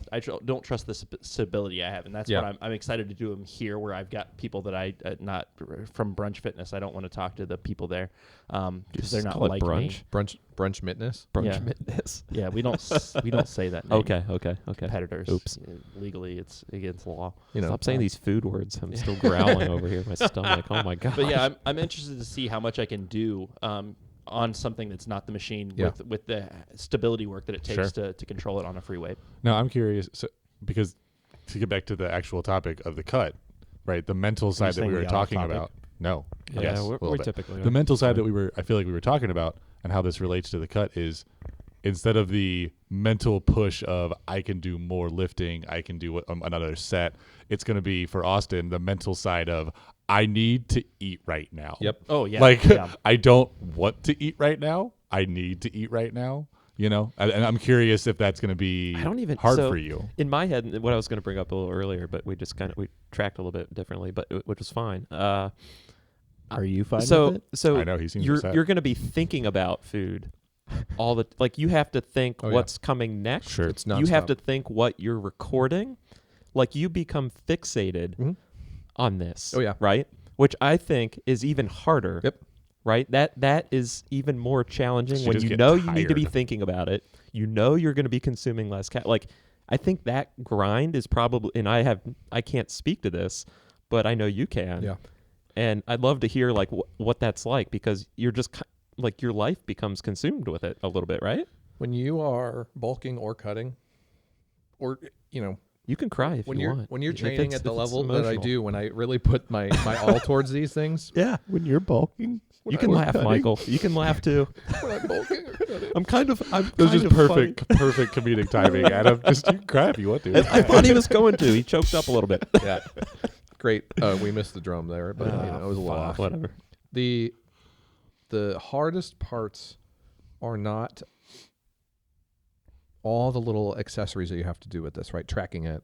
trust the stability I have, and that's Yeah. what I'm excited to do them here, where I've got people that I not from Brunch Fitness. I don't want to talk to the people there because they're not call it like me. brunch? Brunch mitness. Brunch Yeah. Fitness. Yeah, we don't say that. Name. Okay. Competitors. Oops. Legally, it's against the law. You know. Stop saying these food words. I'm still growling over here in my stomach. Oh my god. But yeah, I'm interested to see how much I can do on something that's not the machine Yeah. with the stability work that it takes Sure. to control it on a free weight. Now I'm curious, because to get back to the actual topic of the cut, right? The mental side that saying we we were got off talking topic? about. No. yeah, Yes, a we're little bit. typically The mental side that I feel like we were talking about, and how this relates to the cut is, instead of the mental push of I can do more lifting, I can do another set, it's going to be for Austin the mental side of I need to eat right now. Yep. Oh yeah, Like yeah. I don't want to eat right now. I need to eat right now. You know, and I'm curious if that's going to be I don't even hard so for you. In my head, what I was going to bring up a little earlier, but we tracked a little bit differently, but which was fine. Are you fine with So I know he seems you're upset. you're going to be thinking about food all the like you have to think Oh, yeah. what's coming next. Sure. It's You have nonstop. to think what you're recording. Like you become fixated Mhm. on this. Oh, yeah. Right? Which I think is even harder. Yep. Right? That is even more challenging You when just you get know you need to be tired. thinking about it. You know you're going to be consuming less like I think that grind is probably, and I can't speak to this, but I know you can. Yeah. And I'd love to hear like what that's like, because you're just like your life becomes consumed with it a little bit, right? When you are bulking or cutting, or You can cry if when you you're want. when you're If training it's- at the if it's level that I emotional. do, when I really put my all towards these things, Yeah, when you're bulking. You can laugh, Michael. You can laugh too. when I'm bulking or cutting, I'm kind of. It was just perfect comedic timing, Adam. Just you can cry if you want to. I thought he was going to. He choked up a little bit. yeah, great. We missed the drum there, but it was a little off. Whatever. The hardest parts are not all the little accessories that you have to do with this, right? Tracking it,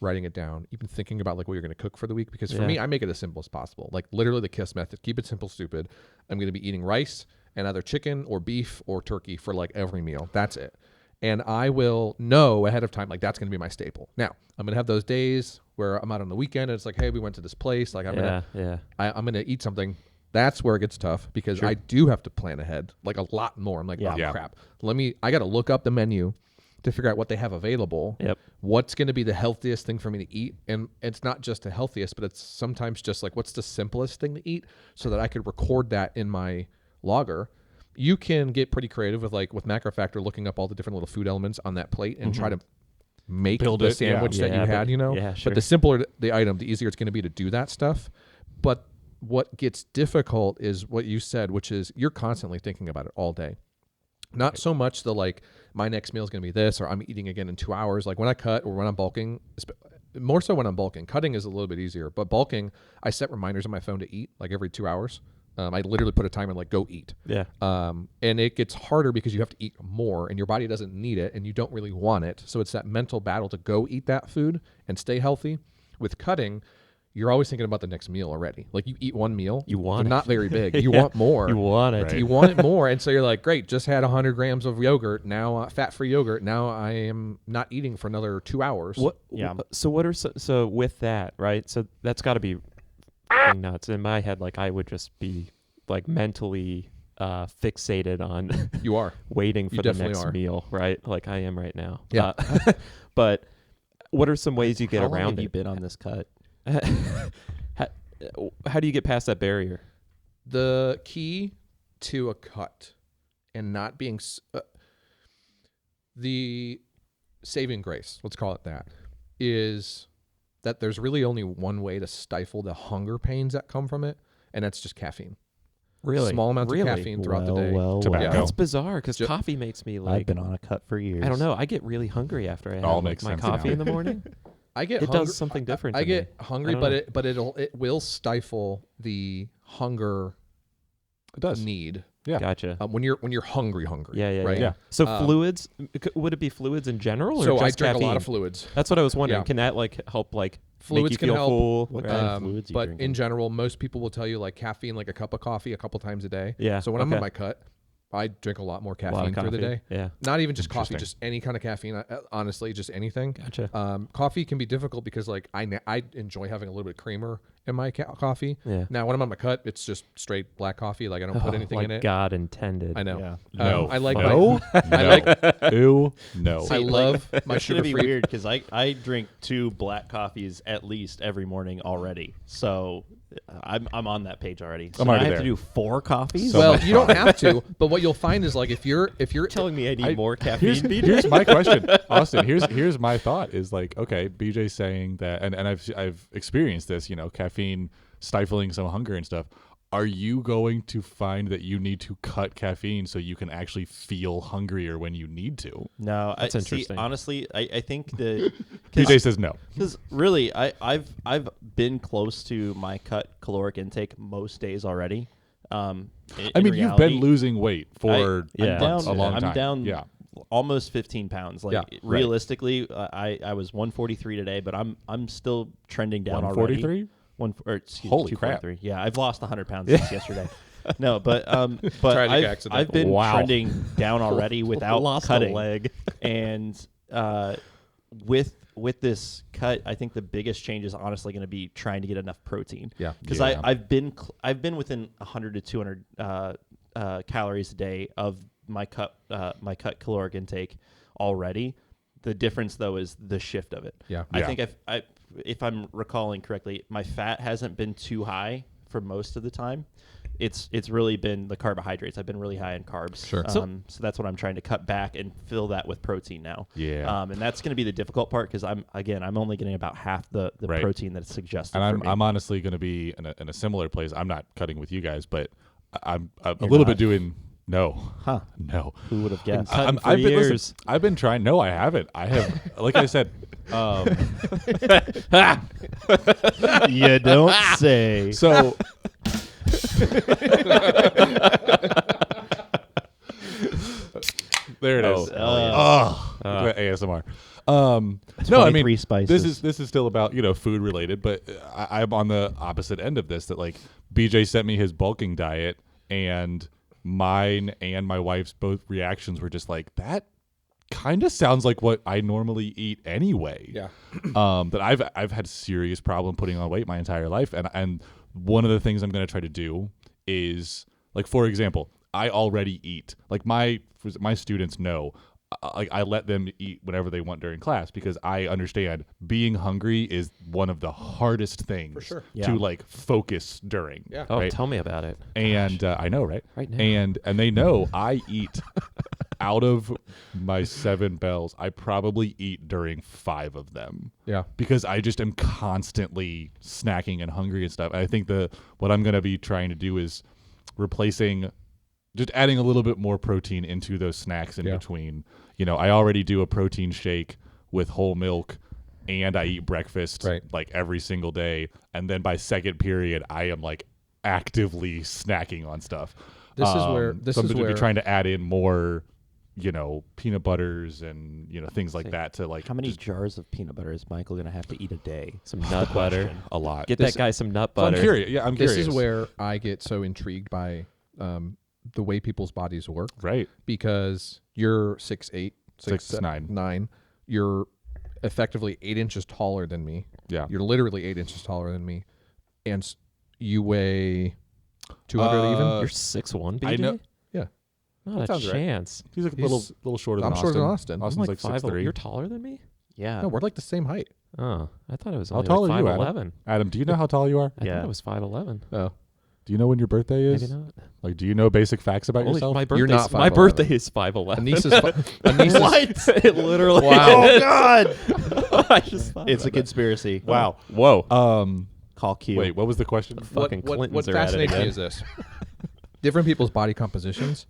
writing it down, even thinking about like what you're going to cook for the week. Because for Yeah. me, I make it as simple as possible. Like literally the KISS method. Keep it simple, stupid. I'm going to be eating rice and either chicken or beef or turkey for like every meal. That's it. And I will know ahead of time, like that's going to be my staple. Now, I'm going to have those days where I'm out on the weekend and it's like, hey, we went to this place. Like I'm going to I'm going to eat something. That's where it gets tough because I do have to plan ahead, like a lot more. I'm like, oh Yeah. crap. I got to look up the menu to figure out what they have available. Yep. What's going to be the healthiest thing for me to eat? And it's not just the healthiest, but it's sometimes just like, what's the simplest thing to eat so that I could record that in my logger. You can get pretty creative with Macro Factor, looking up all the different little food elements on that plate and try to make Build the it, yeah. sandwich that Yeah, you but- had, yeah, sure. But the simpler the item, the easier it's going to be to do that stuff. But what gets difficult is what you said, which is you're constantly thinking about it all day. Not so much the like, my next meal is going to be this, or I'm eating again in 2 hours. Like when I cut or when I'm bulking, more so when I'm bulking. Cutting is a little bit easier, but bulking, I set reminders on my phone to eat like every 2 hours. I literally put a timer like go eat. Yeah. And it gets harder because you have to eat more and your body doesn't need it and you don't really want it. So it's that mental battle to go eat that food and stay healthy. With cutting, you're always thinking about the next meal already. Like you eat one meal, You want they're it. not very big. You Yeah. want more. You want it. Right. You want it more. And so you're like, great, just had 100 grams of yogurt. Now fat-free yogurt. Now I am not eating for another 2 hours. What? Yeah. So what are so with that, right? So that's got to be f***ing nuts. In my head, like I would just be like mentally fixated on You are. waiting You for the definitely next are. meal, right? Like I am right now. Yeah. But what are some ways you get How long around have you it? been on this cut? How do you get past that barrier? The key to a cut and not being the saving grace, let's call it that, is that there's really only one way to stifle the hunger pains that come from it, and that's just caffeine. Really? Small amounts Really? of caffeine throughout the day. Tobacco. That's bizarre because Ju- coffee makes me I've like been on a cut for years. I don't know. I get really hungry after I have All like, makes my sense coffee now. in the morning. I get It hungry. does something different I to get me. hungry, I don't but it will stifle the hunger It does. need Yeah. Gotcha. when you're hungry. Yeah, right? Yeah. So Um, fluids, would it be fluids in general, or So I just drink caffeine? a lot of fluids. That's what I was wondering. Yeah. Can that help Fluids make you can feel help. full? What right? kind of fluids you But drinking? in general, most people will tell you like caffeine, like a cup of coffee a couple times a day. Yeah, So when I'm okay. on my cut, I drink a lot more A lot of caffeine through the coffee. day. Yeah. Not even just coffee, Interesting. just any kind of caffeine. Honestly, just anything. Gotcha. Coffee can be difficult because like I enjoy having a little bit of creamer in my coffee. Yeah. Now when I'm on my cut, it's just straight black coffee. Like I don't put anything like in it. God intended. I know. Yeah. No. I like no. no. Ew. No. I love my It's gonna be sugar-free. weird because I drink 2 black coffees at least every morning already. So I'm on that page already. So I'm now already I have there. to do 4 coffees. So Well, much you don't have to, but what you'll find is like if you're Telling me I need I- more caffeine. Here's my question, Austin. Here's my thought is like, okay, BJ's saying that, and I've experienced this, caffeine stifling some hunger and stuff. Are you going to find that you need to cut caffeine so you can actually feel hungrier when you need to? No, That's see, interesting. honestly, I think that BJ says no. because really I've been close to my cut caloric intake most days already. In I mean, you've reality, been losing weight for Yeah. months, a long time. I'm down Yeah. almost 15 pounds. Like Yeah. realistically, I was 143 today, but I'm still trending down already. 143? Holy crap. 243. Yeah, I've lost 100 pounds since yesterday. No, but Tragic accident. I've been Wow. trending down already without Lost cutting. a leg. And with this cut, I think the biggest change is honestly going to be trying to get enough protein. Yeah. because Yeah. I've been within 100 to 200 calories a day of my cut caloric intake already. The difference though is the shift of it. Yeah. I Yeah. think if I'm recalling correctly, my fat hasn't been too high for most of the time. It's really been the carbohydrates. I've been really high in carbs. Sure. So that's what I'm trying to cut back and fill that with protein now. Yeah. And that's going to be the difficult part because I'm only getting about half the Right. protein that's suggested. And for me. I'm honestly going to be in a similar place. I'm not cutting with you guys, but I'm a You're little not? bit doing no. Huh? No. Who would have guessed? Cutting for I've been years. listen, I've been trying. No, I haven't. I have, like I said. You don't say. So. There it is. Oh, ASMR. No, I mean 23 spices. this is still about food related, but I'm on the opposite end of this. That like BJ sent me his bulking diet, and mine and my wife's both reactions were just like that. Kind of sounds like what I normally eat anyway. Yeah. That I've had serious problem putting on weight my entire life, and one of the things I'm going to try to do is like, for example, I already eat. Like my students know, like I let them eat whatever they want during class because I understand being hungry is one of the hardest things sure. Yeah. to like focus during. Yeah. Oh, right? tell me about it. And I know, right? Right now. And they know I eat out of my 7 bells. I probably eat during 5 of them. Yeah. Because I just am constantly snacking and hungry and stuff. I think what I'm going to be trying to do is replacing, just adding a little bit more protein into those snacks in Yeah. between. I already do a protein shake with whole milk, and I eat breakfast Right. like every single day. And then by second period, I am like actively snacking on stuff. This is so where I'm going to be trying to add in more, peanut butters and things like See. that to like How many just jars of peanut butter is Michael going to have to eat a day? Some nut butter. a lot. Get This- that guy some nut So I'm butter. curious. Yeah, I'm This curious. is where I get so intrigued by the way people's bodies work, right. because you're 6'8", 6'9". 9. You're effectively 8 inches taller than me. Yeah. You're literally 8 inches taller than me, and you weigh 200 even. You're 6'1", BJ? I know- Yeah. Not a sounds right. chance. He's a He's- little shorter than I'm Austin. shorter than Austin. I'm Austin's like like 5'11". 6'3". You're taller than me? Yeah. No, we're like the same height. Oh, I thought it was How only tall like are you, 5'11". Adam, do you know how tall you are? I Yeah. thought it was 5'11". Oh, Do you know when your birthday is? Maybe not. Like, do you know basic facts about Holy, yourself? my You're birthday's not my 5'11". birthday is 5'11". Anissa's Anissa's It literally. Wow. is. God! I just thought It's a about that. conspiracy. Wow. Whoa. Call Q. Wait, what was the question? Fucking what Clintons are at it fascinates me again. is this: different people's body compositions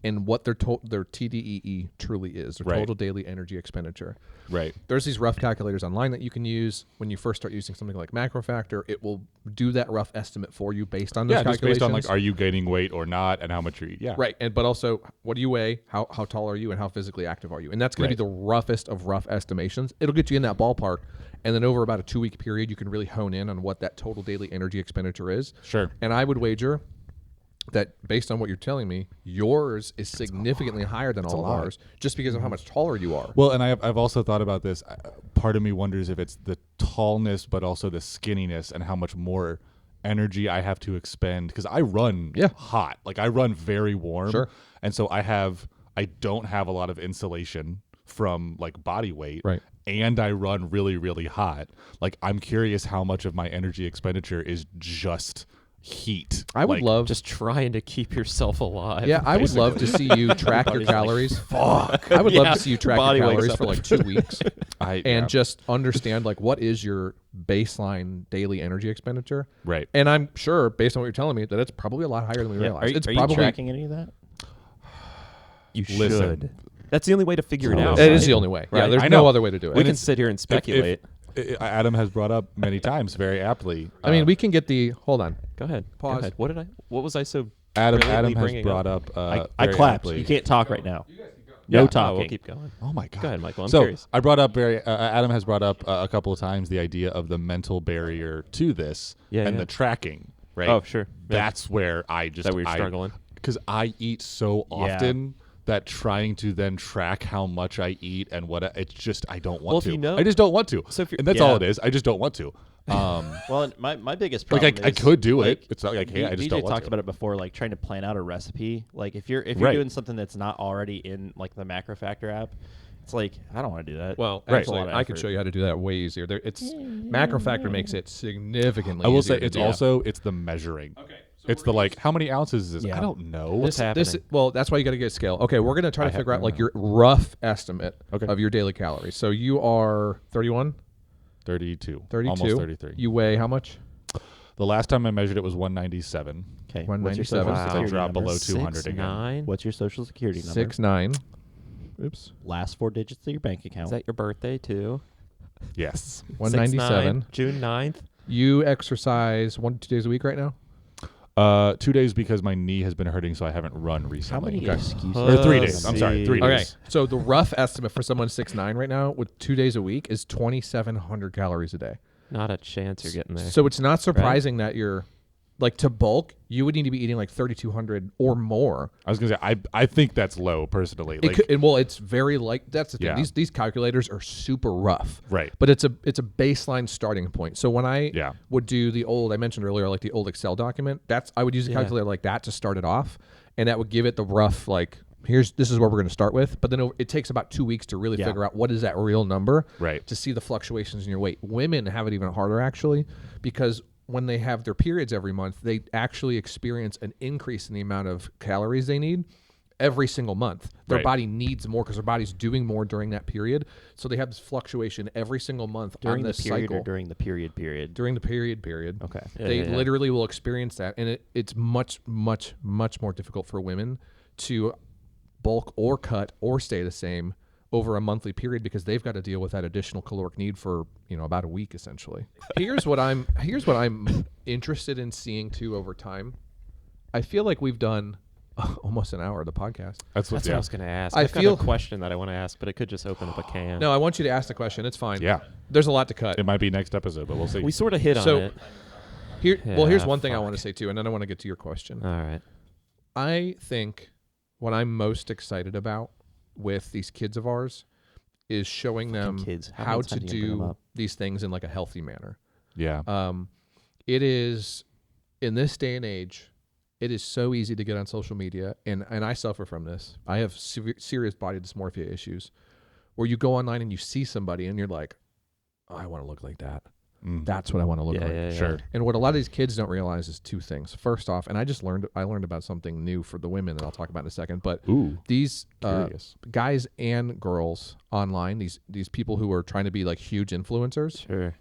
and what their TDEE truly is, their Right. total daily energy expenditure. Right. There's these rough calculators online that you can use when you first start using something like MacroFactor. It will do that rough estimate for you based on those Yeah, just calculations. based on like, are you gaining weight or not, and how much you eat. Yeah. Right, but also, what do you weigh? How tall are you, and how physically active are you? And that's going to be Right. the roughest of rough estimations. It'll get you in that ballpark, and then over about a 2-week period, you can really hone in on what that total daily energy expenditure is. Sure. And I would wager that based on what you're telling me, yours is significantly higher than all of lot. ours, just because of how much taller you are. Well, and I've also thought about this. Part of me wonders if it's the tallness, but also the skinniness, and how much more energy I have to expend, because I run Yeah. hot. Like I run very warm. Sure. And so I don't have a lot of insulation from like body weight. Right. And I run really, really hot. Like I'm curious how much of my energy expenditure is just heat. I would Like, love Just trying to keep yourself alive. Yeah, I would love to see you track your Everybody's like, calories. Fuck. I would love Yeah, to see you track body your wakes calories up for like 2 weeks and yeah. just understand like what is your baseline daily energy expenditure. Right. And I'm sure, based on what you're telling me, that it's probably a lot higher than we realize. Are you, It's are you probably tracking any of that? You Listen. should. That's the only way to figure it out. it is right? the only way. Yeah, Right. there's I no know. other way to do We it. can sit here and speculate. Adam has brought up many times very aptly. I mean, we can get the hold on. Go ahead. Pause. Go ahead. What was I so? Adam brilliantly has bringing brought up? up. I very clapped. aptly- You can't talk right now. Yeah. No Oh, talking. we'll keep going. Oh my god. Go ahead, Michael. I'm so curious. I brought up Adam has brought up a couple of times the idea of the mental barrier to this Yeah, and yeah. the tracking. Right. Oh, sure. Yeah. That's where I just Is that where you're struggling? because I eat so Yeah. often that trying to then track how much I eat and it's just I don't want Well, if to. you know- I just don't want to. So if you're- and that's all Yeah. it is. I just don't want to. Well, and my biggest Like problem I is, could do like, it. It's not like hey, I just DJ don't want talked to. about it before, like trying to plan out a recipe. Like if you're Right. doing something that's not already in like the MacroFactor app, it's like I don't want to do that. Well, Right. actually, That's a lot of I could effort. show you how to do that way easier. It's MacroFactor makes it significantly. I will say easier to it's do. also it's the measuring. Okay. It's the like how many ounces is this? Yeah. I don't know. What's happening? Well, that's why you got to get a scale. Okay, we're gonna try to I figure out don't like know. your rough estimate Okay. of your daily calories. So you are 31, 32. 32. Almost 33. You weigh how much? The last time I measured it was 197. Okay. 197. What's your social Wow. So security drop number? below 200 again. 6'9"? What's your social security number? 6'9". Oops. Last 4 digits of your bank account. Is that your birthday too? Yes. 197. 6'9", June 9th. You exercise 1 to 2 days a week right now. 2 days because my knee has been hurting, so I haven't run How recently. many excuses? Or 3 days. I'm sorry, 3 Okay. days. So the rough estimate for someone 6'9" right now with 2 days a week is 2,700 calories a day. Not a chance you're getting there. So it's not surprising that you're like to bulk, you would need to be eating like 3,200 or more. I was gonna say I think that's low personally. It Like could, and well, it's very that's the thing. Yeah. These calculators are super rough, right. but it's a baseline starting point. So when I Yeah. would do the old, I mentioned earlier, like the old Excel document, I would use a Yeah. calculator like that to start it off, and that would give it the rough like this is where we're going to start with. But then it takes about 2 weeks to really Yeah. figure out what is that real number, Right. to see the fluctuations in your weight. Women have it even harder actually, because when they have their periods every month, they actually experience an increase in the amount of calories they need every single month. Their Right. body needs more because their body's doing more during that period. So they have this fluctuation every single month During on the this period cycle. or during the period? During the period. Okay. Yeah, They yeah, yeah. literally will experience that. And it's much, much, much more difficult for women to bulk or cut or stay the same over a monthly period because they've got to deal with that additional caloric need for about a week essentially. Here's what I'm interested in seeing too over time. I feel like we've done almost an hour of the podcast. That's what That's what I was going to ask. I I've got feel- a question that I want to ask, but it could just open up a can. No, I want you to ask the question. It's fine. Yeah. There's a lot to cut. It might be next episode, but we'll see. We sort of hit So- on it. Here's Yeah, one thing I fuck. want to say too, and then I want to get to your question. All right. I think what I'm most excited about with these kids of ours is showing them kids. How how many to times do you bring them do up? these things in like a healthy manner. yeah. It is in this day and age, it is so easy to get on social media, and I suffer from this. I have serious body dysmorphia issues, where you go online and you see somebody and you're like, oh, I want to look like that. Mm. That's what I want to look Yeah, like. yeah, yeah. Sure. And what a lot of these kids don't realize is two things. First off, and I learned about something new for the women that I'll talk about in a second, but Ooh. these Curious. guys and girls online, these people who are trying to be like huge influencers, Sure.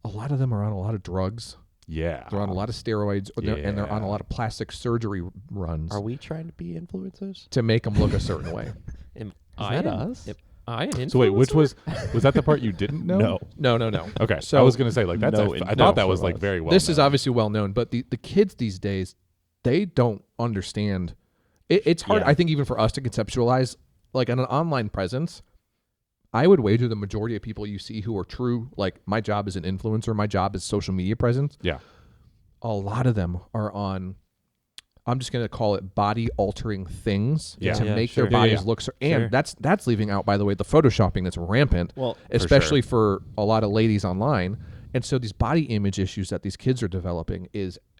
a lot of them are on a lot of drugs Yeah. They're on a lot of steroids, and they're on a Yeah. lot of plastic surgery runs Are we trying to be influencers? to make them look a certain way. Am Is I that an- us? am I an So wait, which influencer? was that the part you didn't know? No. Okay. So I was gonna say like that's No I thought that was influence like from us. very well. This is known. obviously well known, but the kids these days, they don't understand. It's hard, Yeah. I think, even for us to conceptualize. Like on an online presence, I would wager the majority of people you see who are true, like my job is an influencer, my job is social media presence. Yeah. A lot of them are on, I'm just going to call it body altering things Yeah. to Yeah, make sure. their Yeah, bodies yeah. look. And Sure. that's leaving out, by the way, the photoshopping that's rampant, Well, especially for a lot of ladies online. And so these body image issues that these kids are developing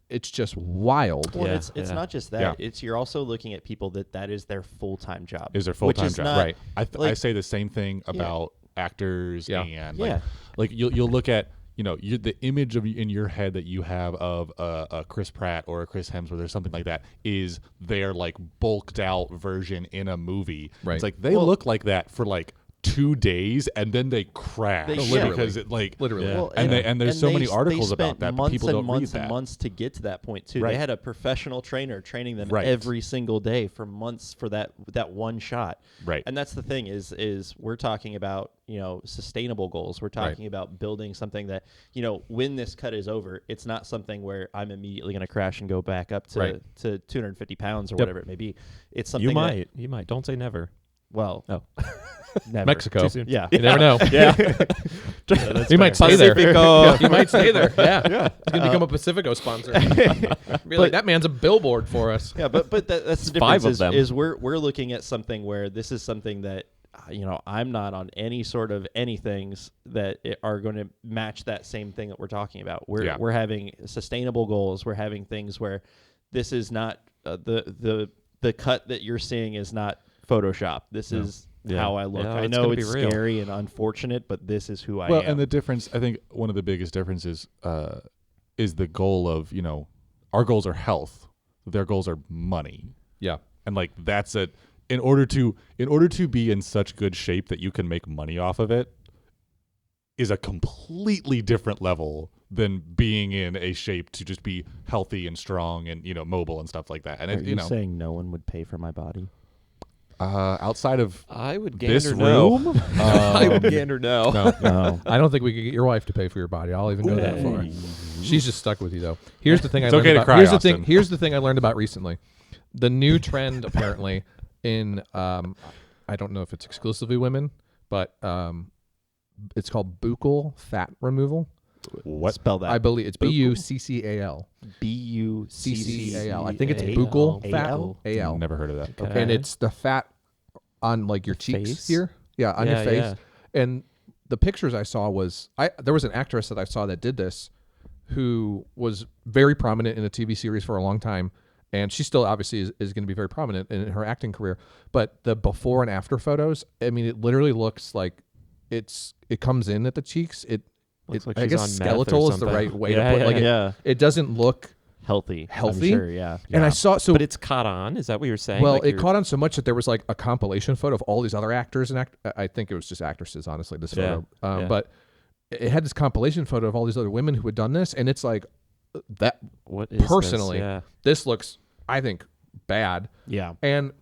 it's just wild. Well, Yeah, it's yeah. not just that. Yeah. It's you're also looking at people that is their full-time job. Is their which full-time is job. not- Right. I like- say the same thing about actors Yeah. and Yeah. like you'll look at the image of in your head that you have of a Chris Pratt or a Chris Hemsworth or something like that is their like bulked out version in a movie. Right. It's like they Well- look like that for like 2 days and then they crash They- Literally. because it like Literally. Yeah. And there's so they- many they articles spent about that, but months people and don't months read and that. months to get to that point too. Right. They had a professional trainer training them Right. every single day for months for that one shot. Right. And that's the thing is we're talking about sustainable goals. We're talking about building something that when this cut is over, it's not something where I'm immediately going to crash and go back up to Right. to 250 pounds or Yep. whatever it may be. It's something You might. Don't say never. Well, Oh. never. Mexico. Too soon. Yeah. You never know. Yeah. He might stay there. Pacifico. He might stay there. Yeah. He's going to become a Pacifico sponsor. Be like, that man's a billboard for us. Yeah, but that's the Five difference of is, them. is we're looking at something where this is something that I'm not on any sort of anythings that are going to match that same thing that we're talking about. We're having sustainable goals. We're having things where this is not the cut that you're seeing is not Photoshop. This is Yeah. how I look. Yeah, I it's know gonna be it's real. scary and unfortunate, but this is who I Well, am. and the difference, I think one of the biggest differences is the goal of, our goals are health. Their goals are money. Yeah. And like that's in order to be in such good shape that you can make money off of it is a completely different level than being in a shape to just be healthy and strong and mobile and stuff like that. And Are it, you saying no one would pay for my body? outside of I would this gander no. room, I would gander no. No. I don't think we could get your wife to pay for your body. I'll even go that far. She's just stuck with you though. Here's the thing I It's learned okay to about. cry, Here's the Austin. thing. Here's the thing I learned about recently. The new trend apparently in I don't know if it's exclusively women, but it's called buccal fat removal. what? Spell that. I believe it's BUCCAL. BUCCAL. I think it's A-L. buccal fat. A-L? AL. Never heard of that. Okay. And it's the fat on like your The cheeks face? here. Yeah, on Yeah, your face. yeah. And the pictures I saw there was an actress that I saw that did this who was very prominent in a TV series for a long time. And she still obviously is going to be very prominent in her acting career. But the before and after photos, I mean, it literally looks like it comes in at the cheeks. Looks like I she's guess on meth or skeletal is the something. right way Yeah, to put yeah, like yeah. it doesn't look Healthy. Healthy? I'm sure, yeah. and I saw so But it's caught on. Is that what you're saying? well, Like it you're- caught on so much that there was like a compilation photo of all these other actors and I think it was just actresses, honestly, this Yeah, photo. yeah. But it had this compilation photo of all these other women who had done this, and it's like that. What is personally, This? Yeah. This looks, I think, bad, Yeah. and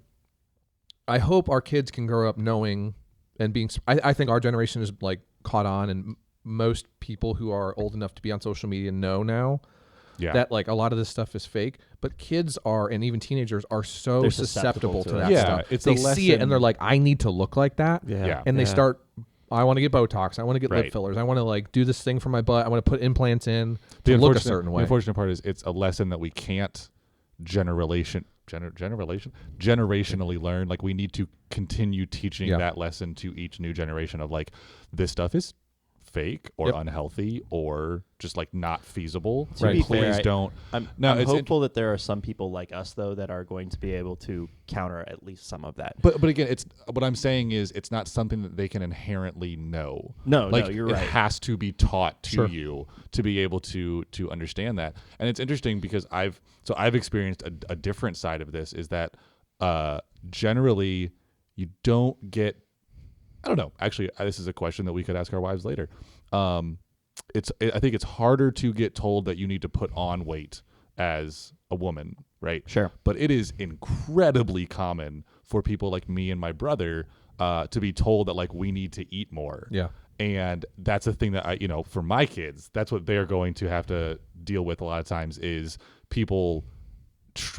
I hope our kids can grow up knowing and being. I think our generation is like caught on, and most people who are old enough to be on social media know now. Yeah. That like a lot of this stuff is fake, but kids are, and even teenagers are so They're susceptible to susceptible to that it. Yeah, stuff. it's they a see it and they're lesson- like, I need to look like that. Yeah. And they Yeah. start, I want to get Botox. I want to get lip Right. fillers. I want to like do this thing for my butt. I want to put implants in The to look a unfortunate- certain The way. unfortunate part is it's a lesson that we can't generationally learn. Like we need to continue teaching Yeah. that lesson to each new generation of like this stuff is fake or Yep. unhealthy or just like not feasible. To be Please fair, don't. I'm No, it's hopeful that there are some people like us though that are going to be able to counter at least some of that. But again, it's what I'm saying is it's not something that they can inherently know. No, like you're it right. has to be taught to Sure. you to be able to understand that. And it's interesting because I've experienced a different side of this is that generally you don't get. I don't know. Actually, this is a question that we could ask our wives later. I think it's harder to get told that you need to put on weight as a woman, right? Sure. But it is incredibly common for people like me and my brother to be told that like we need to eat more. Yeah. And that's a thing that I, for my kids, that's what they're going to have to deal with a lot of times is people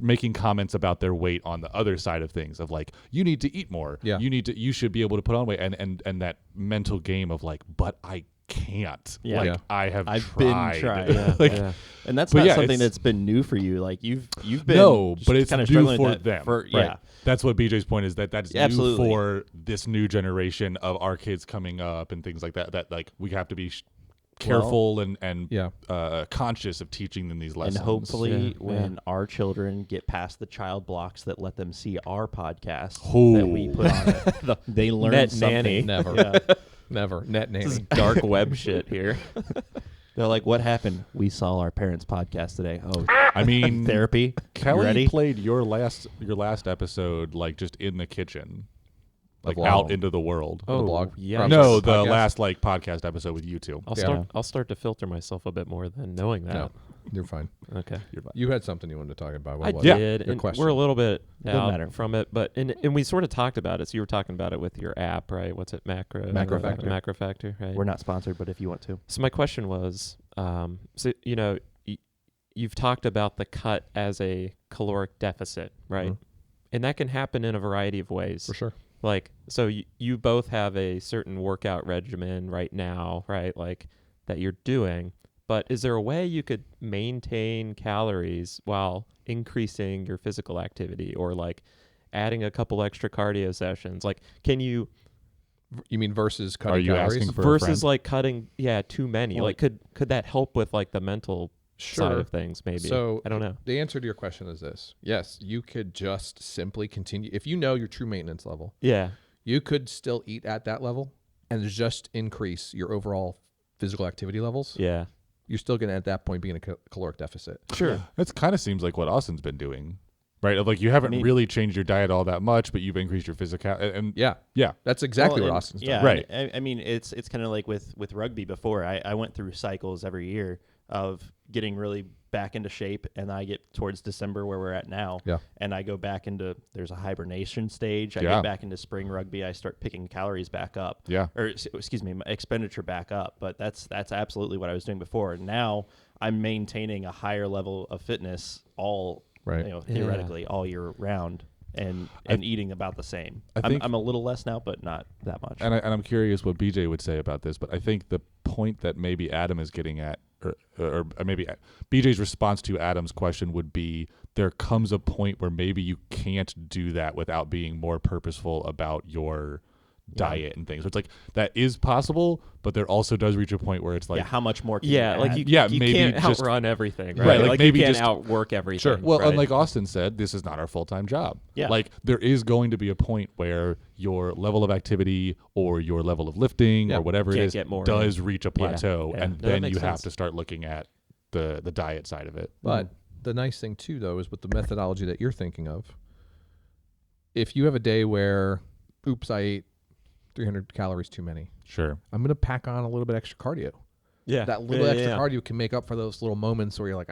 making comments about their weight on the other side of things of like, you need to eat more. Yeah. You should be able to put on weight. And that mental game of like, but I can't. Yeah. Like Yeah. I've been tried. trying. Yeah, Like, yeah. And that's But not yeah, something it's- that's been new for you. Like you've been No, but it's kind of new struggling for with that them. Yeah. Right. That's what BJ's point is that's new Absolutely. for this new generation of our kids coming up and things like that. That like we have to be careful and Yeah. conscious of teaching them these lessons. And hopefully, Yeah. when our children get past the child blocks that let them see our podcast Ooh. that we put on it, they learn Net something. nanny. Never. Yeah. Never. Net This is nanny. dark web shit here. They're like, "What happened? We saw our parents' podcast today. Oh, I mean, therapy. Kelly You ready? played your last episode like just in the kitchen, like vlog. out into the world. The blog? yeah. No, Podcast? the last like podcast episode with you two. I'll start to filter myself a bit more than knowing that. No, you're fine. Okay. You had something you wanted to talk about. What I was Yeah. did, Your and question. we're a little bit Doesn't out matter. from it, but and we sort of talked about it. So you were talking about it with your app, right? What's it? Macro Factor. Macro Factor, right? We're not sponsored, but if you want to, So my question was, so you've talked about the cut as a caloric deficit, right? Mhm. And that can happen in a variety of ways. For sure. Like, so you both have a certain workout regimen right now, right? Like that you're doing. But is there a way you could maintain calories while increasing your physical activity or like adding a couple extra cardio sessions? Like, can you You mean versus cutting Are you calories? asking for a versus friend? like cutting too many? Well, like could that help with like the mental side Sure. of things maybe? So I don't know. The answer to your question is this. Yes, you could just simply continue. If you know your true maintenance level, Yeah. you could still eat at that level and just increase your overall physical activity levels. Yeah. You're still going to, at that point, be in a caloric deficit. Sure. That kind of seems like what Austin's been doing, right? Of like you haven't really changed your diet all that much, but you've increased your physical. And Yeah. yeah, That's exactly Well, what and- Austin's yeah, done. Right. I mean, it's kind of like with rugby before. I went through cycles every year of getting really back into shape, and I get towards December where we're at now. Yeah. And I go back into there's a hibernation stage. I Yeah. get back into spring rugby. I start picking calories back up. yeah. Or excuse me, my expenditure back up. But that's absolutely what I was doing before. Now I'm maintaining a higher level of fitness all Right. Yeah. theoretically all year round. And eating about the same. I think- I'm a little less now, but not that much. And I'm curious what BJ would say about this, but I think the point that maybe Adam is getting at, or maybe BJ's response to Adam's question would be there comes a point where maybe you can't do that without being more purposeful about your diet and things. So it's like that is possible, but there also does reach a point where it's like, how much more? Can Yeah, you like add? you maybe can't just- outrun everything, right? Right, like Like maybe you can't just- outwork everything. Sure. well, right? and like Austin said, this is not our full-time job. Yeah. Like there is going to be a point where your level of activity or your level of lifting Yeah, or whatever it can't is get more does reach a plateau, yeah. and No, that then makes you have sense. to start looking at the diet side of it. But the nice thing, too, though, is with the methodology that you're thinking of, if you have a day where, oops, I ate 300 calories too many, Sure. I'm going to pack on a little bit extra cardio. yeah, That little Yeah, extra yeah. cardio can make up for those little moments where you're like,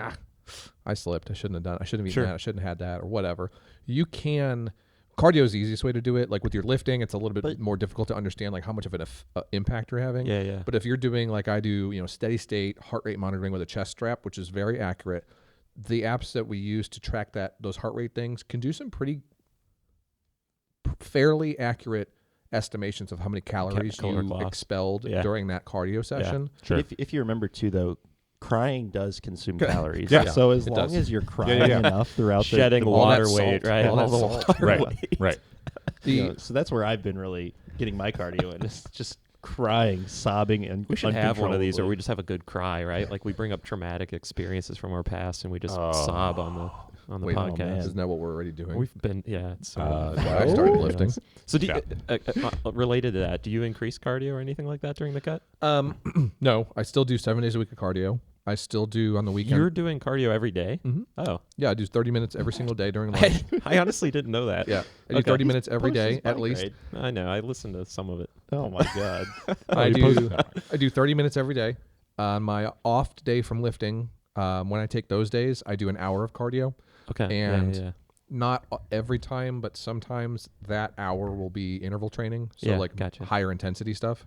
I slipped. I shouldn't have done it. I shouldn't have eaten Sure. that. I shouldn't have had that or whatever. You can, cardio is the easiest way to do it. Like with your lifting, it's a little bit But- more difficult to understand like how much of an impact you're having. Yeah, yeah. But if you're doing like I do, steady state heart rate monitoring with a chest strap, which is very accurate, the apps that we use to track those heart rate things can do some pretty fairly accurate estimations of how many calories caloric you loss. expelled Yeah. during that cardio session. Sure. If you remember too, though, crying does consume calories. Yeah. So as It long does. as you're crying yeah. enough throughout Shedding the all that water weight, salt, right? all that the salt. water Right. weight. Right. so that's where I've been really getting my cardio in. It's just crying, sobbing, and We should have one of these, or uncontrollably. we just have a good cry, right? Like we bring up traumatic experiences from our past, and we just sob on the Wait, podcast. man. Isn't that what we're already doing? We've been, yeah. It's Uh, That's why I started lifting. So, do you, Yeah. related to that, do you increase cardio or anything like that during the cut? No, I still do 7 days a week of cardio. I still do on the weekend. You're doing cardio every day? Mhm. Oh, Yeah, I do 30 minutes every single day during lunch. I honestly didn't know that. Yeah, I do Okay. 30 minutes every Posts day his at body least. grade. I know. I listened to some of it. Oh my god. I he do posted that. I do 30 minutes every day. On my off day from lifting, when I take those days, I do an hour of cardio. Okay. And yeah. not every time, but sometimes that hour will be interval training. So Yeah, like gotcha. higher intensity stuff.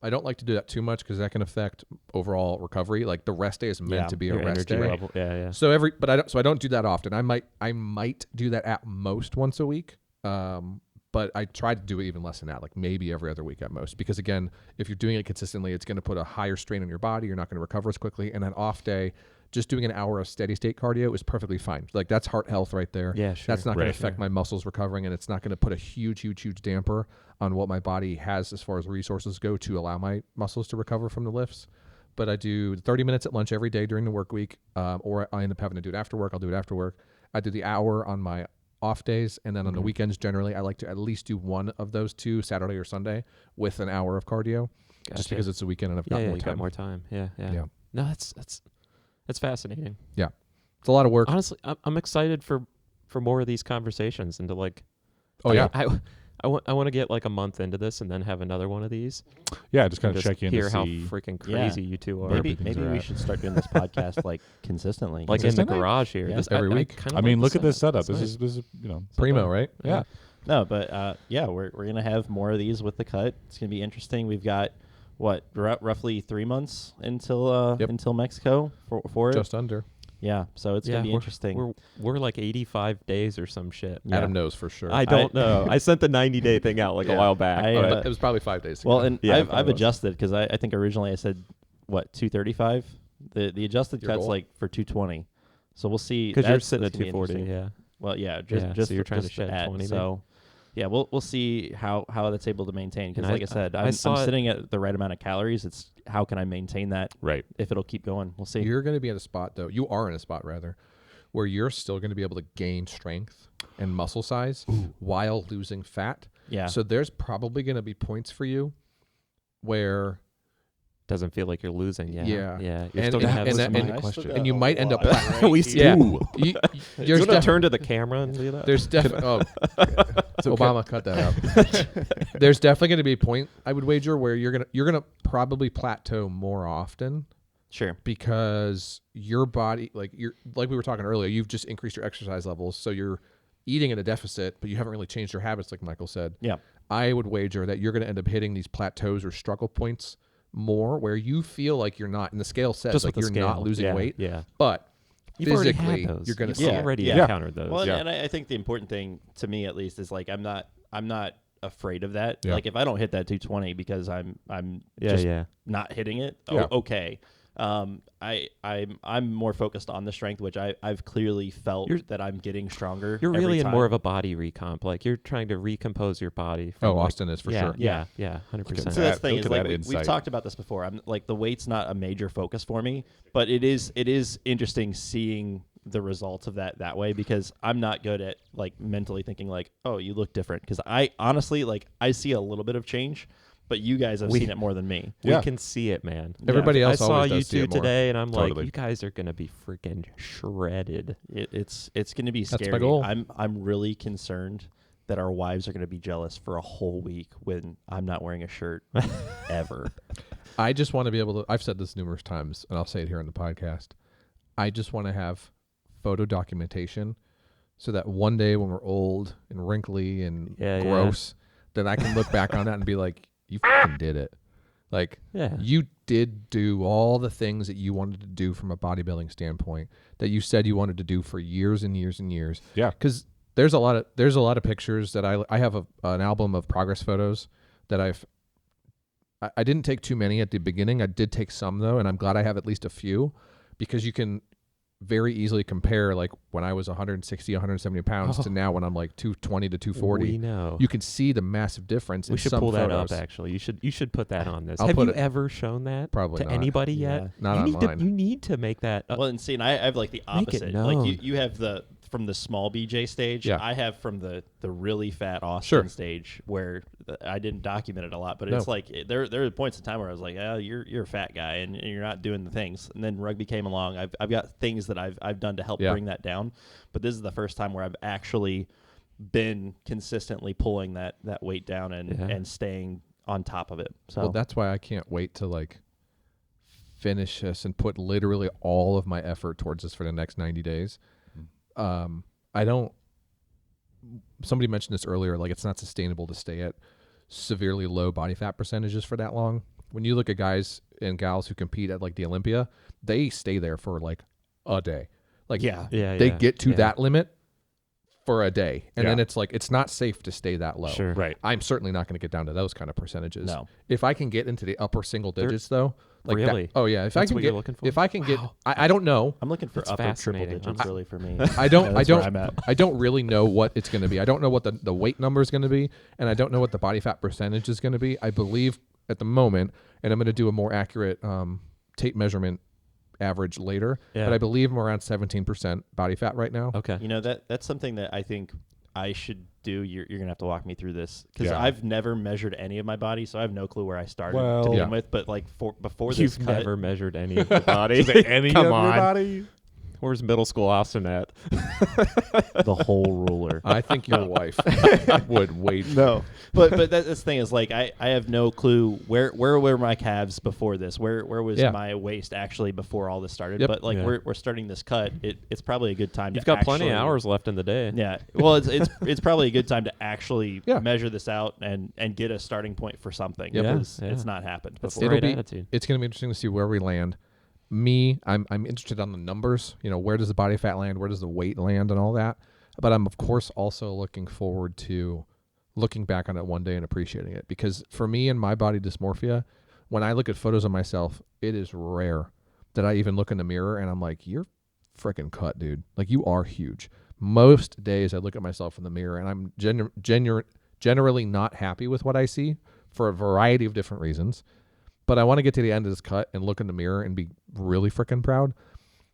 I don't like to do that too much because that can affect overall recovery. Like the rest day is meant to be a Your rest energy day. level. Yeah, yeah. So I don't do that often. I might do that at most once a week. But I try to do it even less than that, like maybe every other week at most. Because again, if you're doing it consistently, it's going to put a higher strain on your body. You're not going to recover as quickly. And an off day, just doing an hour of steady state cardio is perfectly fine. Like that's heart health right there. Yeah, sure. That's not going Right. to affect my muscles recovering, and it's not going to put a huge damper on what my body has as far as resources go to allow my muscles to recover from the lifts. But I do 30 minutes at lunch every day during the work week, or I end up having to do it after work. I'll do it after work. I do the hour on my off days, and then on the weekends generally I like to at least do one of those two, Saturday or Sunday, with an hour of cardio, just Gotcha. because it's the weekend and I've yeah, got yeah, more you time. got more time. Yeah, yeah. Yeah. No, that's fascinating. It's a lot of work. Honestly, I'm excited for more of these conversations and to like. Oh yeah, I want to get like a month into this and then have another one of these. Yeah, just kind and of just check in hear to how see. freaking Yeah. crazy you two are. Maybe everything's we at. should start doing this podcast like consistently. like in the Consistently? garage here. Yeah. This, Every week? kinda I like mean, the look at this setup. It's This nice. is primo, right? Yeah. No, but yeah, we're gonna have more of these with the cut. It's gonna be interesting. We've got what roughly 3 months until Yep. until Mexico for it. Just under. Yeah, so it's gonna be interesting. We're like 85 days or some shit. Yeah. Adam knows for sure. I don't know. I sent the 90-day thing out like a Yeah. while back. I, but It was probably 5 days ago. Well, and Yeah, I've probably was. adjusted because I think originally I said what 235. The adjusted Your cut's goal? like for 220. So we'll see. because you're That's- sitting at that's gonna be 240. interesting. Yeah. Well, yeah, Yeah, just so you're trying to just shed at, 20 So, yeah, we'll see how that's able to maintain. Because, And like I said, I I'm saw it- sitting at the right amount of calories. It's how can I maintain that Right. if it'll keep going? We'll see. You're going to be at a spot, though. You are in a spot, rather, where you're still going to be able to gain strength and muscle size while losing fat. Yeah. So there's probably going to be points for you where, Doesn't feel like you're losing. Yeah. Yeah. Yeah. You're And- still gonna have and some that- and- money. question. and you might end up. We see. Yeah. Ooh. You, You there's want to def- turn to the camera and do that? there's definitely. Oh, Obama, cut that out. There's definitely going to be a point, I would wager, where you're gonna probably plateau more often. Sure. Because your body, like we were talking earlier, you've just increased your exercise levels, so you're eating in a deficit, but you haven't really changed your habits, like Michael said. Yeah. I would wager that you're going to end up hitting these plateaus or struggle points more, where you feel like you're not, and the scale says Just like with the you're not scale. losing Yeah, weight, Yeah. but You've already physically had those. you're going to You've see it. already Yeah. encountered those. Well, Yeah. and I think the important thing to me, at least, is like I'm not afraid of that. Yeah. Like if I don't hit that 220 because I'm Yeah. just Yeah. not hitting it, Yeah. okay. I'm more focused on the strength, which I've clearly felt You're- that I'm getting stronger. You're every really in time. more of a body recomp. Like you're trying to recompose your body. From Oh, like, Austin is for yeah, sure. Yeah. Yeah. 100%. So that's the thing Look is at like that we've insight. talked about this before. I'm like the weight's not a major focus for me, but it is interesting seeing the results of that way because I'm not good at like mentally thinking like, oh, you look different because I honestly like I see a little bit of change, but you guys have seen it more than me. Yeah. We can see it, man. Everybody else I saw always you does see two it more. today, and I'm Totally. like, you guys are gonna be freaking shredded. It's going to be That's scary. my goal. I'm really concerned that our wives are going to be jealous for a whole week when I'm not wearing a shirt ever. I just want to be able to. I've said this numerous times, and I'll say it here on the podcast. I just want to have photo documentation, so that one day when we're old and wrinkly and Yeah, yeah. gross, then I can look back on that and be like, "You fucking did it." Like Yeah. you did do all the things that you wanted to do from a bodybuilding standpoint that you said you wanted to do for years and years and years. Yeah. Because there's a lot of pictures that I have an album of progress photos that I didn't take too many at the beginning. I did take some though, and I'm glad I have at least a few because you can very easily compare like when I was 160, 170 pounds to now when I'm like 220 to 240. We know. You can see the massive difference We in should some pull that photos. up. Actually, you should put that on this. I'll Have put you it- ever shown that Probably to not. anybody Yeah. yet? Not you online. You need to make that. Well, and see, and I have like the Make it opposite. Like known. you have the from the small BJ stage. Yeah. I have from the really fat Austin Sure. stage where I didn't document it a lot, but No. it's like there are points in time where I was like, oh, you're a fat guy and you're not doing the things. And then rugby came along. I've got things that I've done to help Yeah. bring that down, but this is the first time where I've actually been consistently pulling that weight down and Yeah. and staying on top of it. So Well, that's why I can't wait to like finish this and put literally all of my effort towards this for the next 90 days. I don't. Somebody mentioned this earlier. Like, it's not sustainable to stay at severely low body fat percentages for that long. When you look at guys and gals who compete at like the Olympia, they stay there for like a day. Like, they get to that limit for a day, and then it's like it's not safe to stay that low. Sure. Right. I'm certainly not going to get down to those kind of percentages. No. If I can get into the upper single digits, though, like Really? that, oh yeah. If I That's can what get, you're looking for? if I can get, I don't know. I'm looking for It's upper triple fascinating. digits really for me. I don't. That's where I'm at. I don't really know what it's going to be. I don't know what the weight number is going to be, and I don't know what the body fat percentage is going to be. I believe at the moment, and I'm going to do a more accurate tape measurement average later, but I believe I'm around 17% body fat right now. Okay. You know, that's something that I think I should do. You're gonna have to walk me through this because Yeah. I've never measured any of my body, so I have no clue where I started Well- to begin Yeah. with. But like before this You've cut, never measured any of your body. Is it any Come of on. your body? Where's middle school Austin at? the whole ruler. I think your wife would wait. No, but that's the thing is like I have no clue where were my calves before this. Where was Yeah. my waist actually before all this started? Yep. But like Yeah. we're starting this cut. It's probably a good time. You've to got plenty of actually- hours left in the day. Yeah. Well, it's probably a good time to actually Yeah. measure this out and get a starting point for something Yep. because Yeah. it's not happened That's before. the It'll right be- attitude. It's going to be interesting to see where we land. I'm interested on the numbers. You know, where does the body fat land? Where does the weight land, and all that. But I'm of course also looking forward to looking back on it one day and appreciating it, because for me and my body dysmorphia, when I look at photos of myself, it is rare that I even look in the mirror and I'm like, you're freaking cut, dude. Like, you are huge. Most days I look at myself in the mirror and I'm generally not happy with what I see for a variety of different reasons. But I want to get to the end of this cut and look in the mirror and be really freaking proud.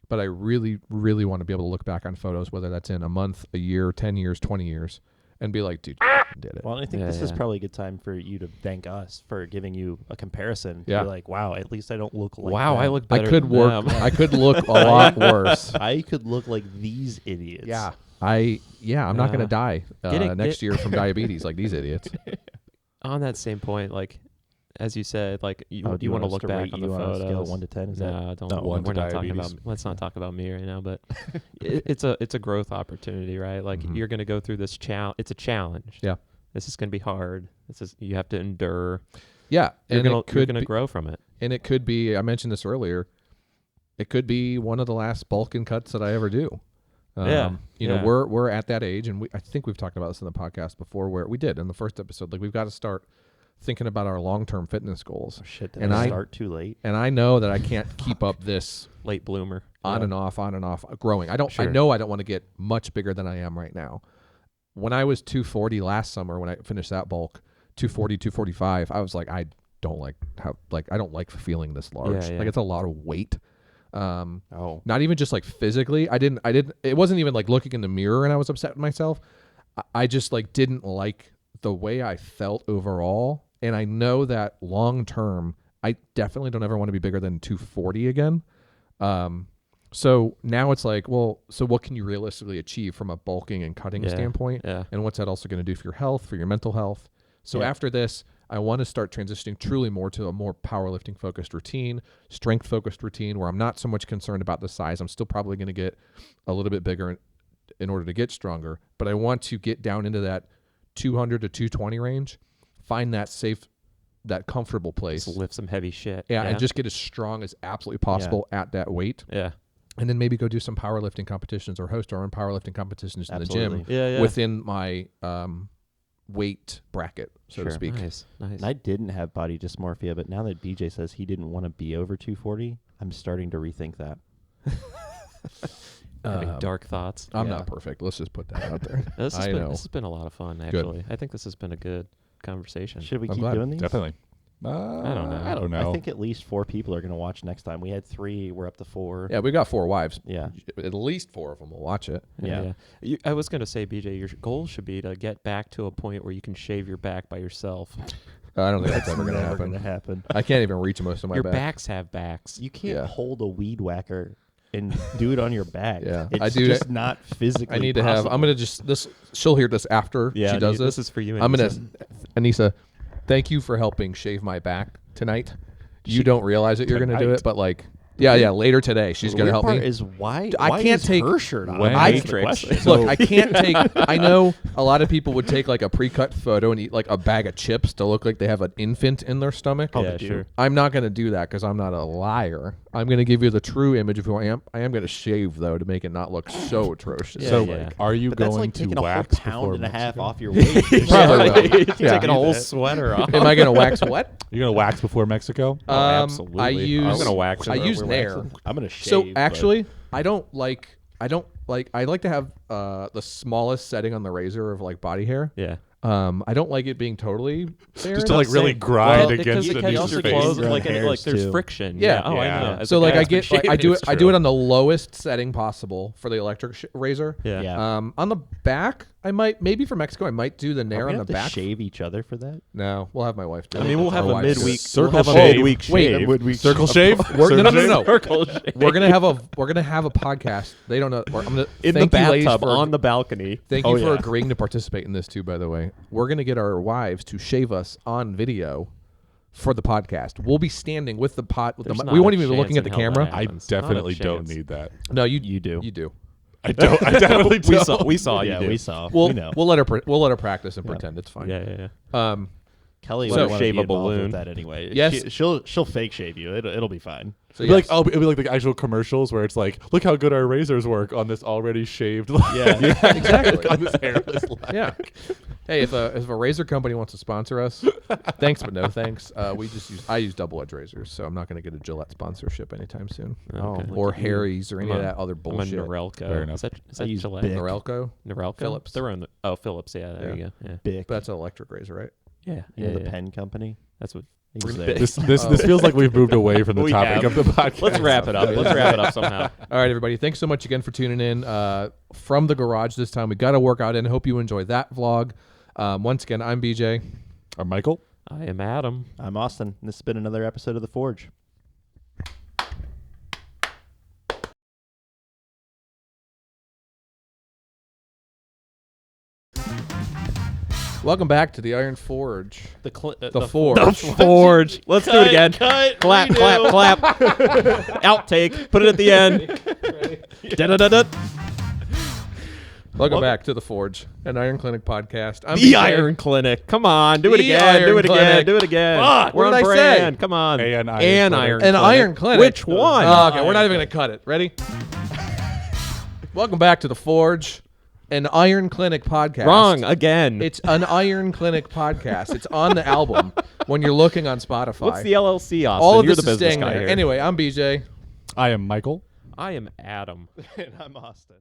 But I really, really want to be able to look back on photos, whether that's in a month, a year, 10 years, 20 years, and be like, dude, did it. Well, and I think Yeah, this is yeah. probably a good time for you to thank us for giving you a comparison. To Yeah. be like, wow, at least I don't look like Wow, them. I look I better. could than work. them. I could look a lot worse. I could look like these idiots. I'm not going to die Getting- next year from diabetes like these idiots. On that same point, like as you said, like you Oh, do you want to want us look to back rate on you the on a photos. scale of 1 to 10? Is that No, don't. No, one we're to not talking diabetes. about. Let's not talk about me right now. But it's a growth opportunity, right? Like Mhm. you're going to go through this challenge. It's a challenge. Yeah. This is going to be hard. You have to endure. Yeah, You're and gonna it could you're gonna be, grow from it. and it could be. I mentioned this earlier. It could be one of the last Balkan cuts that I ever do. Yeah, You know, yeah. we're at that age, and I think we've talked about this in the podcast before, where we did in the first episode. Like, we've got to start thinking about our long-term fitness goals. Oh, shit, did And I I- start too late? And I know that I can't keep up this Late bloomer. on and off growing. I Sure. know I don't want to get much bigger than I am right now. When I was 240 last summer, when I finished that bulk, 240, 245, I was like, I don't like feeling this large. Yeah, yeah. Like, it's a lot of weight. Oh. Not even just like physically. It wasn't even like looking in the mirror and I was upset with myself. I just like didn't like the way I felt overall. And I know that long term, I definitely don't ever want to be bigger than 240 again. So now it's like, well, so what can you realistically achieve from a bulking and cutting Yeah. standpoint? Yeah. And what's that also going to do for your health, for your mental health? So Yeah. after this, I want to start transitioning truly more to a more powerlifting focused routine, strength focused routine, where I'm not so much concerned about the size. I'm still probably going to get a little bit bigger in order to get stronger, but I want to get down into that 200 to 220 range, find that safe, that comfortable place. Just lift some heavy shit. Yeah, and just get as strong as absolutely possible at that weight. Yeah. And then maybe go do some powerlifting competitions or host our own powerlifting competitions in the gym Absolutely. Yeah. within my weight bracket, so to Sure. speak. Nice. And I didn't have body dysmorphia, but now that BJ says he didn't want to be over 240, I'm starting to rethink that. Having dark thoughts. I'm Yeah. not perfect. Let's just put that out there. This has I been, know. This has been a lot of fun, actually. I think this has been a good conversation. Should we I'm keep glad. doing these? Definitely. I don't know. I don't know. I think at least 4 people are going to watch next time. We had 3. We're up to 4. Yeah, we got 4 wives. Yeah. At least 4 of them will watch it. Yeah. I was going to say, BJ, your goal should be to get back to a point where you can shave your back by yourself. I don't think that's ever going to Never happen. gonna happen. I can't even reach most of my Your back. backs have backs. You can't Yeah. hold a weed whacker and do it on your back. Yeah. It's I do just that- not physically I need to have. possible. I'm gonna just this. She'll hear this after Yeah, she does this. This is for you. I'm gonna, Anissa. Anissa, thank you for helping shave my back tonight. you don't realize that you're going to do tonight. it, but like, yeah, later today she's The going to weird help part me. is why I why can't is take- her shirt on. When- I- That's the question. Look, I can't take. I know a lot of people would take like a pre-cut photo and eat like a bag of chips to look like they have an infant in their stomach. yeah, sure. I'm not going to do that because I'm not a liar. I'm going to give you the true image of who I am. I am going to shave though to make it not look so atrocious. Yeah, So, yeah. are you But that's going like to taking a whole wax pound before and a half Mexico? off your weight. Probably will. You're Yeah. taking a whole sweater off. Am I going to wax what? You're gonna wax before Mexico? Absolutely. I use. I'm gonna wax I it. use We're Nair. waxing. I'm gonna shave. So but- actually, I like to have the smallest setting on the razor of like body hair. Yeah. I don't like it being totally bare. Just to like really grind against it the catches dude's your face. clothes, Ingrown like, and, like hairs, there's too. friction. Yeah. Oh, I Yeah. know. As So a like guy I who's been get like, I shaving, do it it's I do it true. on the lowest setting possible for the electric razor. Yeah. Yeah. On the back, I might maybe for Mexico I might do the Are Nair we on gonna the have back. to shave each other for that. No, we'll have my wife do I it. mean, we'll have Our a wives do it. midweek Circle we'll have shave. a midweek Wait, shave. Circle shave? We're, no, no, no, Circle no. Circle shave. We're gonna have a podcast. They don't know. Or I'm gonna in the thank you, ladies, bathtub for on the balcony. Thank Oh, you for yeah. agreeing to participate in this too. By the way, we're gonna get our wives to shave us on video for the podcast. We'll be standing with the pot. With There's the, not we won't a even be chance looking at in the hell that camera. I happens. Not a definitely don't chance. need that. No, you do. You do. I don't. I definitely We don't. saw. We saw yeah, you do. we saw. We'll we know. we'll let her practice and pretend it's fine. Yeah, yeah, yeah. Kelly So- will want to shave be a involved balloon. with that anyway. Yes. She'll fake shave you. It'll be fine. So It'd be like yes. it'd be like the actual commercials where it's like, look how good our razors work on this already shaved. Yeah. exactly. on this hairless leg. Yeah. Hey, if a razor company wants to sponsor us, thanks but no thanks. I use double edge razors, so I'm not going to get a Gillette sponsorship anytime soon, Okay. or Harry's or any of that other I'm a bullshit. Norelco. Fair enough. Is that I use Gillette? Bic. Norelco, Norelco? Philips. They're on the Philips. Yeah, there you go. Yeah. Bic. but that's an electric razor, right? Yeah. You know, yeah, the yeah. pen company. That's what. He's Big. there. This feels like we've moved away from the We topic have. of the podcast. Let's wrap it up. Let's wrap it up somehow. All right, everybody. Thanks so much again for tuning in from the garage this time. We got a workout in. Hope you enjoyed that vlog. Once again, I'm BJ. Michael. I am Adam. I'm Austin. This has been another episode of The Forge. Welcome back to the Iron Forge. The The Forge. The Forge. Let's do it again. Cut. Clap, clap, clap. Outtake. Put it at the end. Da-da-da-da. Welcome back to the Forge, an Iron Clinic podcast. I'm The BJ. Iron Clinic. Come on. Do it The again. Iron Do it again. Clinic. Do it again. Fuck, We're what on did I say? brand. Come on. An Iron An Clinic. Iron An Clinic. Iron Clinic. Which one? Oh, okay, we're not even going to cut it. Ready? Welcome back to the Forge, an Iron Clinic podcast. Wrong again. It's an Iron Clinic podcast. It's on the album when you're looking on Spotify. What's the LLC, Austin? All of You're this the is business staying guy there. here. Anyway, I'm BJ. I am Michael. I am Adam. And I'm Austin.